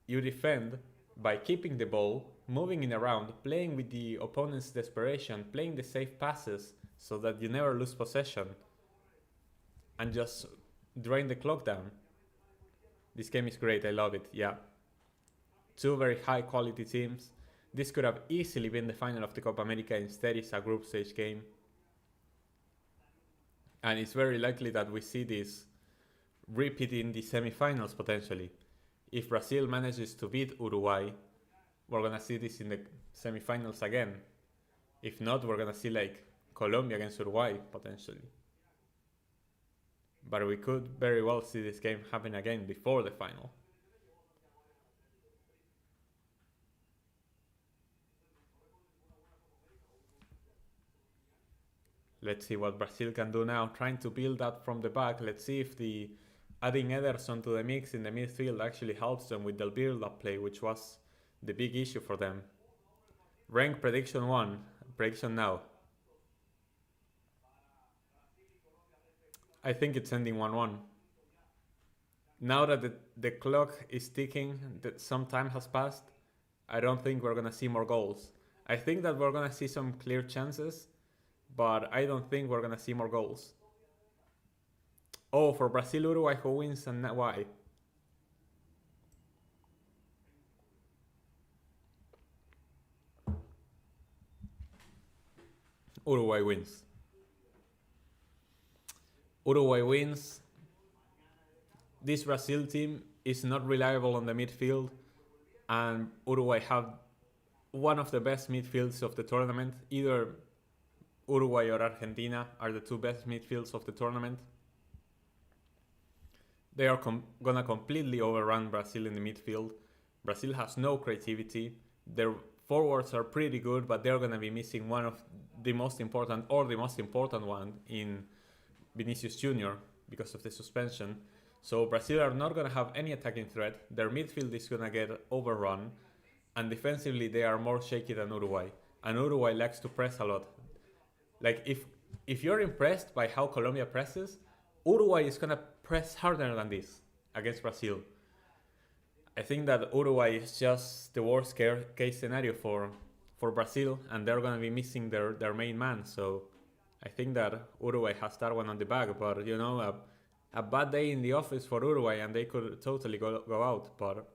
You defend by keeping the ball, moving it around, playing with the opponent's desperation, playing the safe passes so that you never lose possession and just drain the clock down. This game is great, I love it, yeah. 2 very high quality teams. This could have easily been the final of the Copa America, instead it's a group stage game. And it's very likely that we see this repeat in the semifinals potentially. If Brazil manages to beat Uruguay, we're gonna see this in the semifinals again. If not, we're gonna see like Colombia against Uruguay potentially. But we could very well see this game happen again before the final. Let's see what Brazil can do now, trying to build that from the back. Let's see if the adding Ederson to the mix in the midfield actually helps them with the build-up play, which was the big issue for them. Rank prediction 1. Prediction now. I think it's ending 1-1. Now that the clock is ticking, that some time has passed, I don't think we're gonna see more goals. I think that we're gonna see some clear chances, but I don't think we're gonna see more goals. Oh, for Brazil, Uruguay, who wins and why? Uruguay wins. Uruguay wins. This Brazil team is not reliable on the midfield, and Uruguay have one of the best midfields of the tournament. Either Uruguay or Argentina are the two best midfields of the tournament. They are gonna completely overrun Brazil in the midfield. Brazil has no creativity. Their forwards are pretty good, but they're gonna be missing one of the most important, or the most important one, in Vinicius Jr. because of the suspension. So Brazil are not gonna have any attacking threat. Their midfield is gonna get overrun, and defensively they are more shaky than Uruguay. And Uruguay likes to press a lot. Like if you're impressed by how Colombia presses, Uruguay is gonna press harder than this against Brazil. I think that Uruguay is just the worst case scenario for Brazil, and they're gonna be missing their main man. So I think that Uruguay has that one on the bag. But you know, a bad day in the office for Uruguay, and they could totally go out. But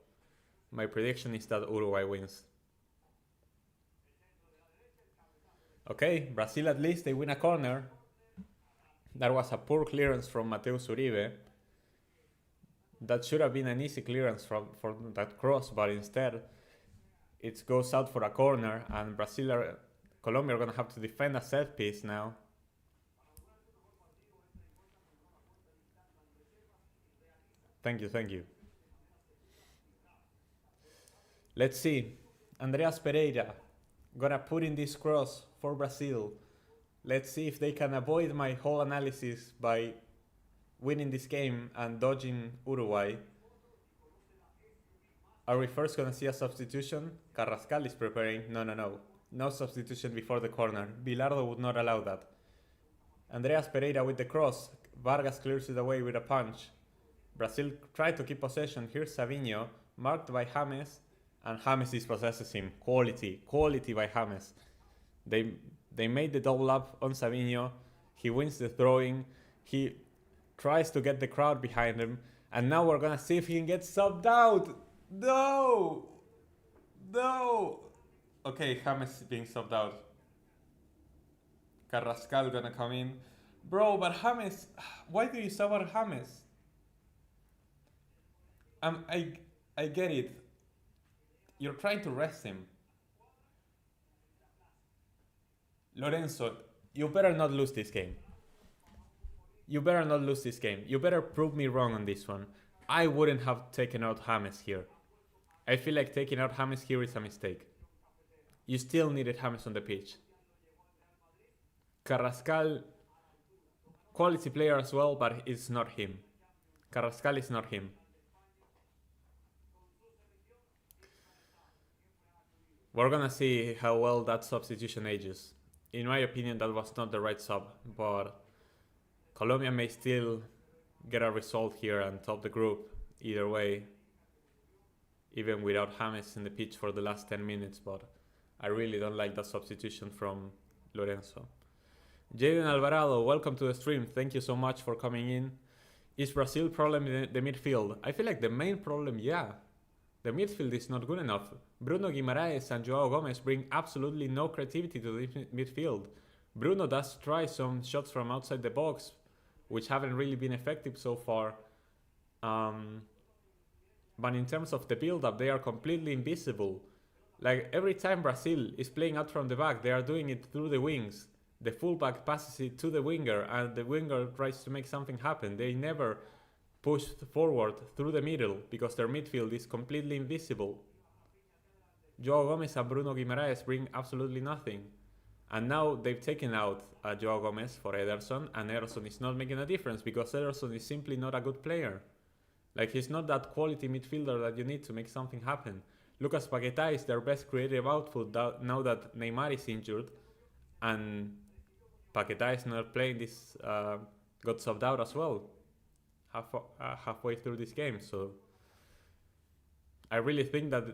my prediction is that Uruguay wins. Okay, Brazil at least they win a corner. That was a poor clearance from Mateus Uribe. That should have been an easy clearance for that cross, but instead it goes out for a corner, and Colombia are gonna have to defend a set piece now. Thank you. Let's see. Andreas Pereira gonna put in this cross for Brazil. Let's see if they can avoid my whole analysis by winning this game and dodging Uruguay. Are we first gonna see a substitution? Carrascal is preparing. No. No substitution before the corner. Bilardo would not allow that. Andreas Pereira with the cross. Vargas clears it away with a punch. Brazil tried to keep possession. Here's Savinho, marked by James, and James dispossesses him. Quality by James. They made the double up on Savinho. He wins the throwing. He tries to get the crowd behind him, and now we're gonna see if he can get subbed out. No. Okay, James being subbed out. Carrascal gonna come in. Bro, but James, why do you sub out James? I get it. You're trying to rest him. Lorenzo, you better not lose this game. You better prove me wrong on this one. I wouldn't have taken out James here. I feel like taking out James here is a mistake. You still needed James on the pitch. Carrascal, quality player as well, but it's not him. Carrascal is not him. We're gonna see how well that substitution ages. In my opinion, that was not the right sub, but Colombia may still get a result here and top the group either way, even without James in the pitch for the last 10 minutes, but I really don't like that substitution from Lorenzo. Jaden Alvarado, welcome to the stream. Thank you so much for coming in. Is Brazil problem in the midfield? I feel like the main problem, the midfield is not good enough. Bruno Guimaraes and Joao Gomez bring absolutely no creativity to the midfield. Bruno does try some shots from outside the box, which haven't really been effective so far. Um, but in terms of the build-up, they are completely invisible. Like every time Brazil is playing out from the back, they are doing it through the wings. The fullback passes it to the winger, and the winger tries to make something happen. They never push forward through the middle because their midfield is completely invisible. Joao Gomez and Bruno Guimaraes bring absolutely nothing. And now they've taken out Joao Gomez for Ederson, and Ederson is not making a difference because Ederson is simply not a good player. Like, he's not that quality midfielder that you need to make something happen. Lucas Paquetá is their best creative output now that Neymar is injured, and Paquetá is not playing this, got subbed out as well halfway through this game. So I really think that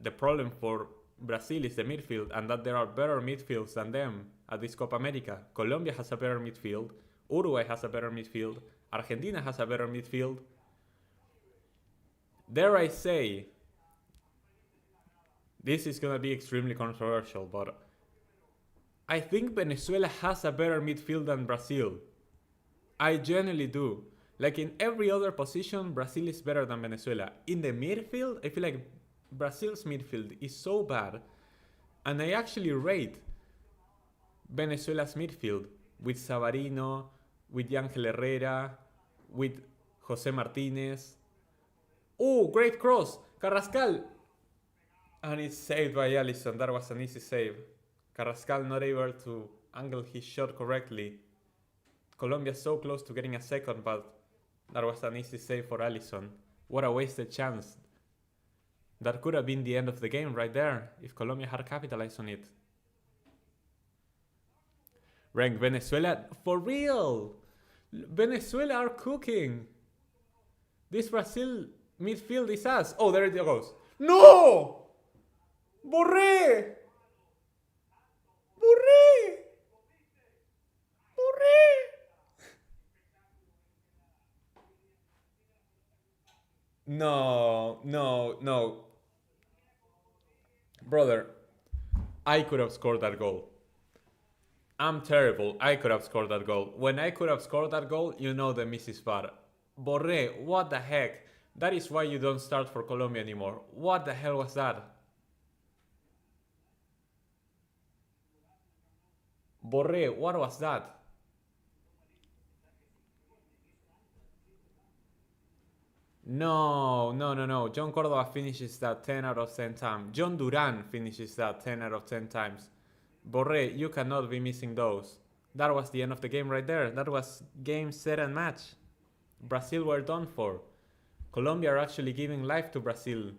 the problem for Brazil is the midfield, and that there are better midfields than them at this Copa America. Colombia has a better midfield, Uruguay has a better midfield, Argentina has a better midfield. Dare I say, this is gonna be extremely controversial, but I think Venezuela has a better midfield than Brazil. I genuinely do. Like, in every other position, Brazil is better than Venezuela. In the midfield, I feel like Brazil's midfield is so bad, and I actually rate Venezuela's midfield with Savarino, with Yangel Herrera, with Jose Martinez. Oh, great cross! Carrascal! And it's saved by Alisson. That was an easy save. Carrascal not able to angle his shot correctly. Colombia so close to getting a second, but that was an easy save for Alisson. What a wasted chance. That could have been the end of the game right there if Colombia had capitalized on it. Rank Venezuela, for real! Venezuela are cooking! This Brazil midfield is us. Oh, there it goes. No! Borré! Borré! Borré! No. Brother, I could have scored that goal. I'm terrible. I could have scored that goal. When I could have scored that goal, you know the miss is bad. Borré, what the heck? That is why you don't start for Colombia anymore. What the hell was that? Borré, what was that? No. John Cordova finishes that 10 out of 10 times. John Duran finishes that 10 out of 10 times. Borré, you cannot be missing those. That was the end of the game right there. That was game, set, and match. Brazil were done for. Colombia are actually giving life to Brazil.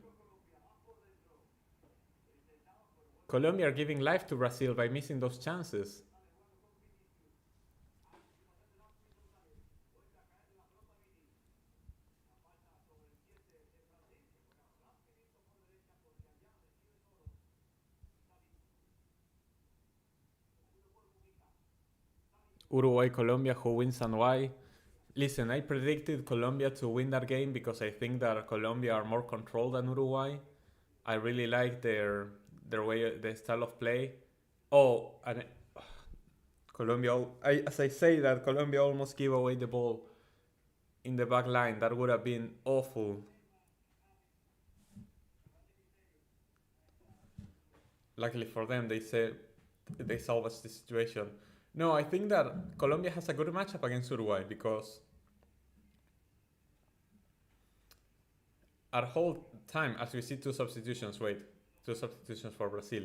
Colombia are giving life to Brazil by missing those chances. Uruguay, Colombia, who wins and why? Listen, I predicted Colombia to win that game because I think that Colombia are more controlled than Uruguay. I really like their way, their style of play. Oh, and Colombia, as I say that, Colombia almost gave away the ball in the back line. That would have been awful. Luckily for them, they salvaged the situation. No, I think that Colombia has a good matchup against Uruguay because at whole time, as we see two substitutions for Brazil.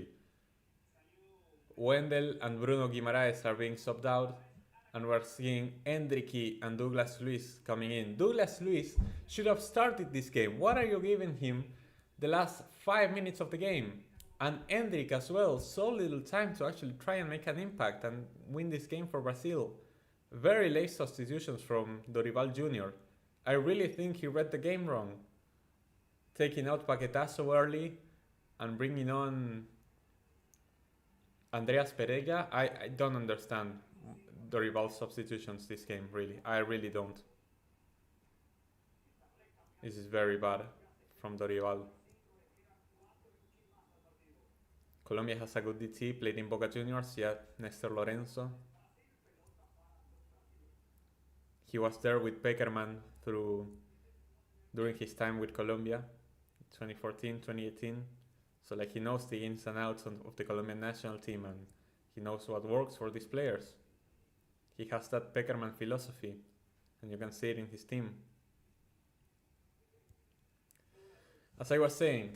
Wendell and Bruno Guimaraes are being subbed out, and we're seeing Endricky and Douglas Luiz coming in. Douglas Luiz should have started this game. What are you giving him the last 5 minutes of the game? And Endrick as well, so little time to actually try and make an impact and win this game for Brazil. Very late substitutions from Dorival Jr. I really think he read the game wrong. Taking out Paquetá so early and bringing on Andreas Pereira, I don't understand Dorival's substitutions this game, really. I really don't. This is very bad from Dorival. Colombia has a good DT, played in Boca Juniors, yeah, Nestor Lorenzo. He was there with Peckerman through during his time with Colombia, 2014, 2018. So like he knows the ins and outs of the Colombian national team, and he knows what works for these players. He has that Peckerman philosophy, and you can see it in his team. As I was saying,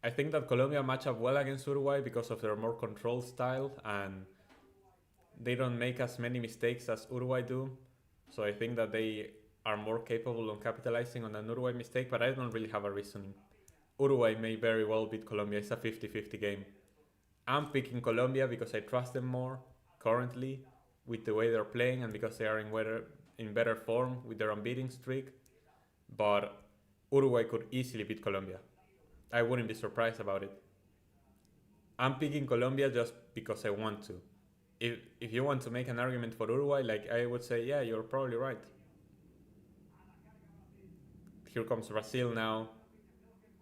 I think that Colombia match up well against Uruguay because of their more controlled style, and they don't make as many mistakes as Uruguay do. So I think that they are more capable of capitalizing on an Uruguay mistake, but I don't really have a reasoning. Uruguay may very well beat Colombia. It's a 50-50 game. I'm picking Colombia because I trust them more currently with the way they're playing and because they are in better form with their unbeaten streak. But Uruguay could easily beat Colombia. I wouldn't be surprised about it. I'm picking Colombia just because I want to. If you want to make an argument for Uruguay, like I would say, yeah, you're probably right. Here comes Brazil now.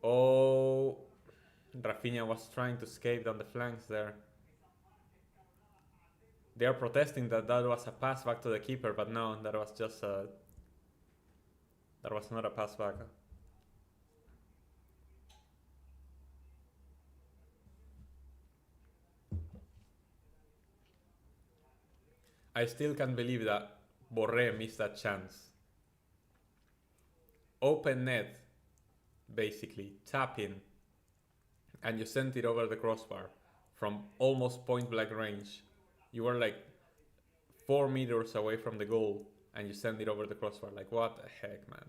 Oh, Rafinha was trying to escape down the flanks there. They are protesting that was a pass back to the keeper, but no, that was just that was not a pass back. I still can't believe that Borré missed that chance. Open net, basically, tap in, and you sent it over the crossbar from almost point blank range. You were like 4 meters away from the goal and you send it over the crossbar. Like, what the heck, man.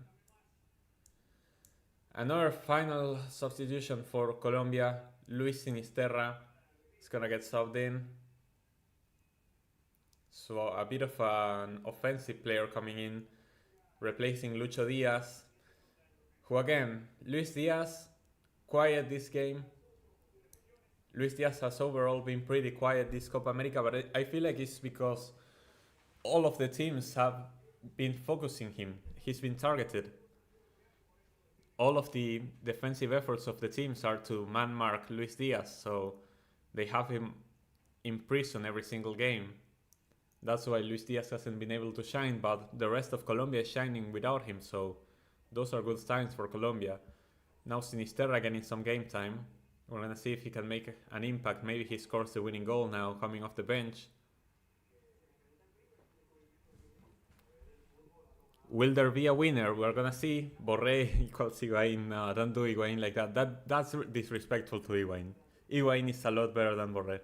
Another final substitution for Colombia. Luis Sinisterra is gonna get subbed in. So a bit of an offensive player coming in, replacing Lucho Diaz, who again, Luis Diaz, quiet this game. Luis Diaz has overall been pretty quiet this Copa America, but I feel like it's because all of the teams have been focusing him. He's been targeted. All of the defensive efforts of the teams are to man-mark Luis Diaz, so they have him in prison every single game. That's why Luis Diaz hasn't been able to shine, but the rest of Colombia is shining without him, so those are good signs for Colombia. Now Sinisterra getting some game time. We're gonna see if he can make an impact. Maybe he scores the winning goal now, coming off the bench. Will there be a winner? We're gonna see. Borré equals Higuain. No, don't do Higuain like that. That's disrespectful to Higuain. Higuain is a lot better than Borré.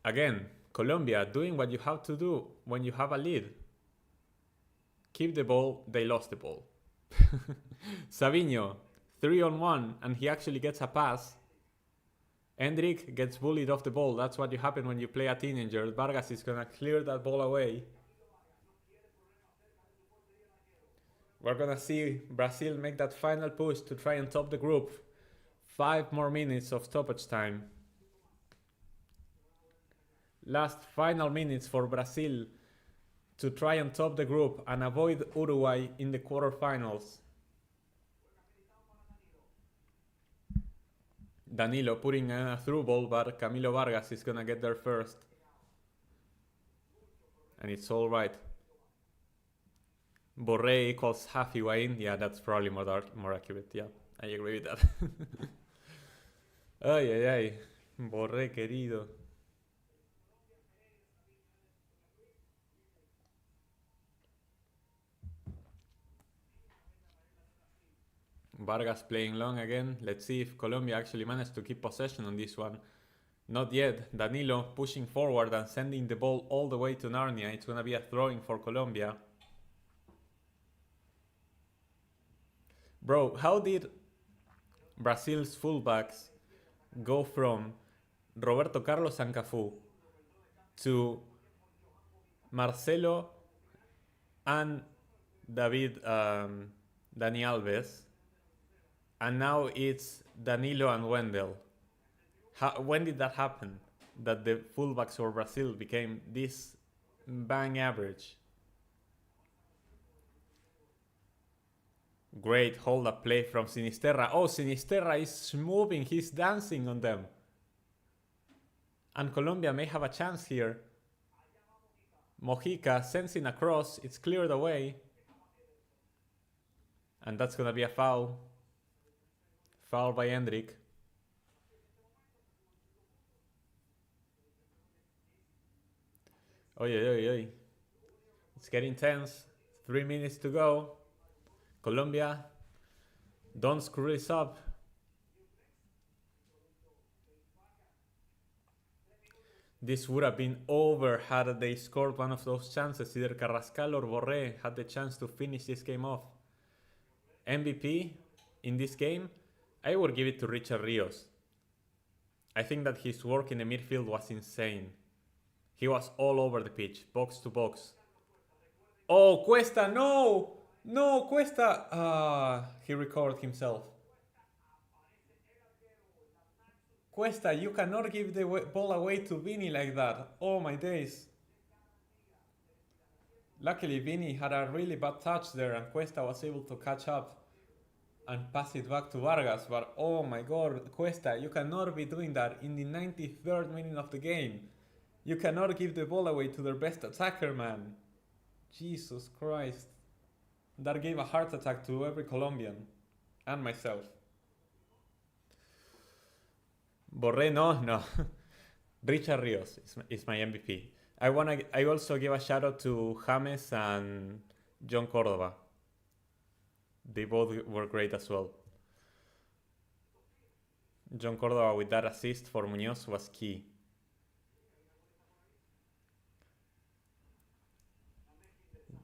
Again, Colombia doing what you have to do when you have a lead. Keep the ball, they lost the ball. Savinho, 3-on-1, and he actually gets a pass. Hendrik gets bullied off the ball. That's what you happen when you play a teenager. Vargas is gonna clear that ball away. We're gonna see Brazil make that final push to try and top the group. 5 more minutes of stoppage time. Last final minutes for Brazil to try and top the group and avoid Uruguay in the quarterfinals. Danilo putting a through ball, but Camilo Vargas is gonna get there first. And it's alright. Borré equals half Higuain. Yeah, that's probably more accurate. Yeah, I agree with that. Ay, ay, ay. Borré querido. Vargas playing long again. Let's see if Colombia actually managed to keep possession on this one. Not yet. Danilo pushing forward and sending the ball all the way to Narnia. It's gonna be a throwing for Colombia. Bro, how did Brazil's fullbacks go from Roberto Carlos and Cafu to Marcelo and Dani Alves, and now it's Danilo and Wendell? When did that happen? That the fullbacks for Brazil became this bang average? Great hold-up play from Sinisterra. Oh, Sinisterra is moving. He's dancing on them. And Colombia may have a chance here. Mojica sends in a cross. It's cleared away. And that's going to be a foul. Foul by Hendrik. Oy, oy, oy, oy. It's getting tense. 3 minutes to go. Colombia, don't screw this up. This would have been over had they scored one of those chances. Either Carrascal or Borré had the chance to finish this game off. MVP in this game, I would give it to Richard Rios. I think that his work in the midfield was insane. He was all over the pitch, box to box. Oh, Cuesta, no! No, Cuesta! He recovered himself. Cuesta, you cannot give the ball away to Vini like that. Oh my days. Luckily, Vini had a really bad touch there and Cuesta was able to catch up and pass it back to Vargas. But oh my god, Cuesta, you cannot be doing that in the 93rd minute of the game. You cannot give the ball away to their best attacker, man. Jesus Christ. That gave a heart attack to every Colombian. And myself. Borré, no. Richard Rios is my MVP. I also give a shout out to James and John Cordova. They both were great as well. John Cordova with that assist for Munoz was key.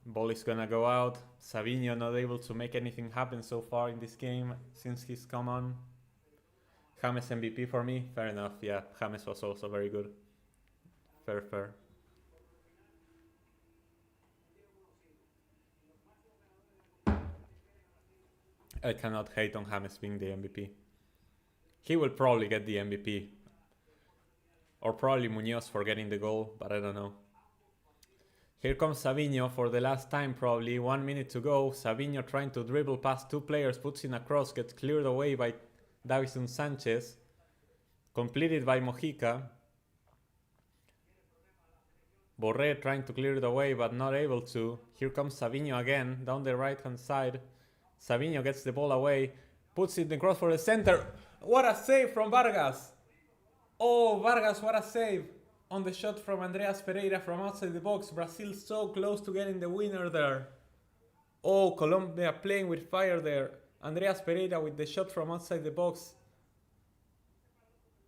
Ball is gonna go out. Savinho not able to make anything happen so far in this game since he's come on. James MVP for me, fair enough. Yeah, James was also very good. Fair. I cannot hate on James being the MVP. He will probably get the MVP. Or probably Munoz for getting the goal, but I don't know. Here comes Savinho for the last time probably. 1 minute to go. Savinho trying to dribble past two players, puts in a cross, gets cleared away by Davison Sanchez. Completed by Mojica. Borré trying to clear it away but not able to. Here comes Savinho again down the right hand side. Savinho gets the ball away. Puts it in the cross for the center. What a save from Vargas. Oh, Vargas, what a save. On the shot from Andreas Pereira from outside the box. Brazil so close to getting the winner there. Oh, Colombia playing with fire there. Andreas Pereira with the shot from outside the box.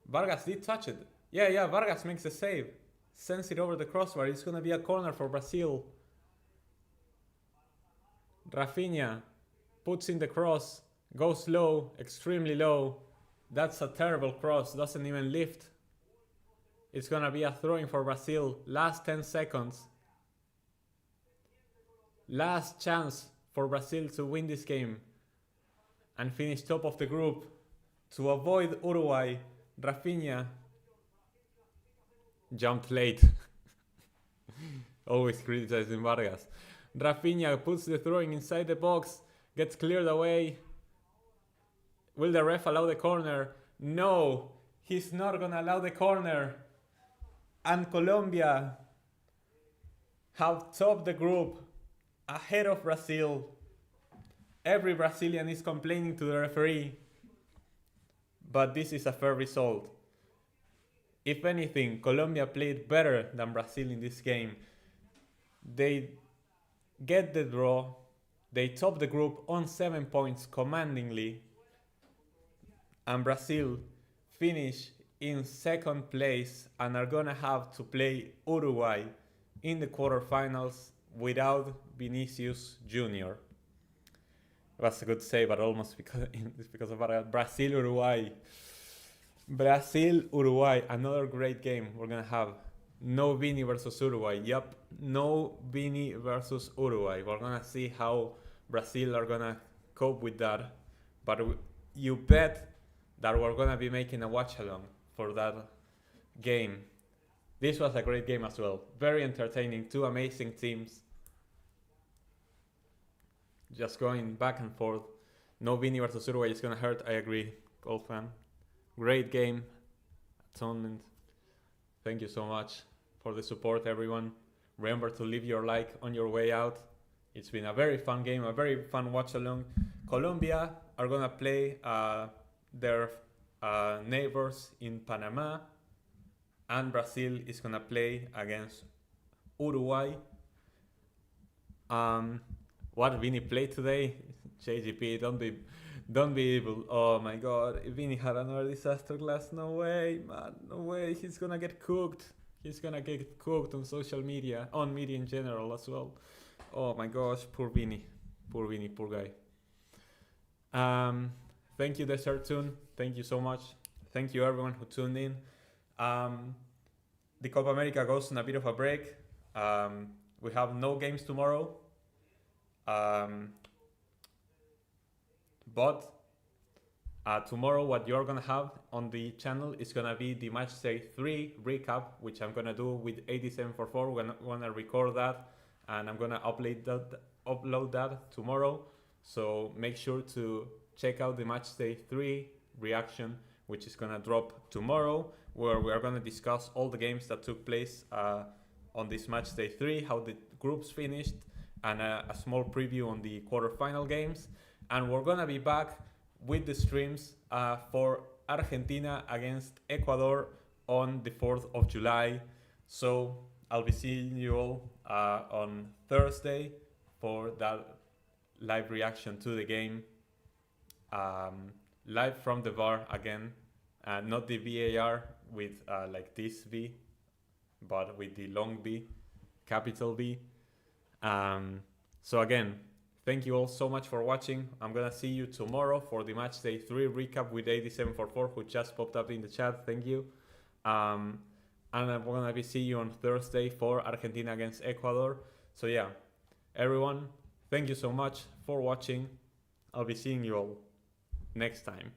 Vargas did touch it. Yeah, Vargas makes the save. Sends it over the crossbar. It's going to be a corner for Brazil. Rafinha puts in the cross. Goes low, extremely low. That's a terrible cross. Doesn't even lift. It's going to be a throw-in for Brazil. Last 10 seconds. Last chance for Brazil to win this game and finish top of the group to avoid Uruguay. Rafinha jumped late. Always criticizing Vargas. Rafinha puts the throwing inside the box, gets cleared away. Will the ref allow the corner? No, he's not gonna allow the corner. And Colombia have topped the group ahead of Brazil. Every Brazilian is complaining to the referee. But this is a fair result. If anything, Colombia played better than Brazil in this game. They get the draw. They top the group on 7 points commandingly. And Brazil finish in second place and are gonna have to play Uruguay in the quarterfinals without Vinicius Jr. Was a good save, but almost because of Brazil-Uruguay. Brazil-Uruguay, another great game we're going to have. No Vini versus Uruguay. Yup, no Vini versus Uruguay. We're going to see how Brazil are going to cope with that. But you bet that we're going to be making a watch-along for that game. This was a great game as well. Very entertaining. Two amazing teams. Just going back and forth. No Vini versus Uruguay is going to hurt. I agree. Gold fan. Great game. Atonement. Thank you so much for the support, everyone. Remember to leave your like on your way out. It's been a very fun game, a very fun watch along. Colombia are gonna play their neighbors in Panama, and Brazil is gonna play against Uruguay. What Vinny played today? JGP, don't be evil. Oh my god, Vinny had another disaster class. No way, man, no way. He's gonna get cooked. He's gonna get cooked on social media, on media in general as well. Oh my gosh, poor Vinny, poor guy. Thank you, Desert Tune. Thank you so much. Thank you everyone who tuned in. The Copa America goes on a bit of a break. We have no games tomorrow. But tomorrow what you're gonna have on the channel is gonna be the match day 3 recap, which I'm gonna do with 8744. We're gonna record that and I'm gonna upload that tomorrow. So make sure to check out the match day 3 reaction, which is gonna drop tomorrow, where we are gonna discuss all the games that took place on this match day 3, how the groups finished, and a small preview on the quarterfinal games. And we're gonna be back with the streams for Argentina against Ecuador on the 4th of July. So I'll be seeing you all on Thursday for that live reaction to the game. Live from the bar again, not the VAR with like this V, but with the long V, capital V. So again, thank you all so much for watching. I'm gonna see you tomorrow for the match day 3 recap with 8744, who just popped up in the chat. Thank you. And I'm gonna be seeing you on Thursday for Argentina against Ecuador. So yeah, everyone, thank you so much for watching. I'll be seeing you all next time.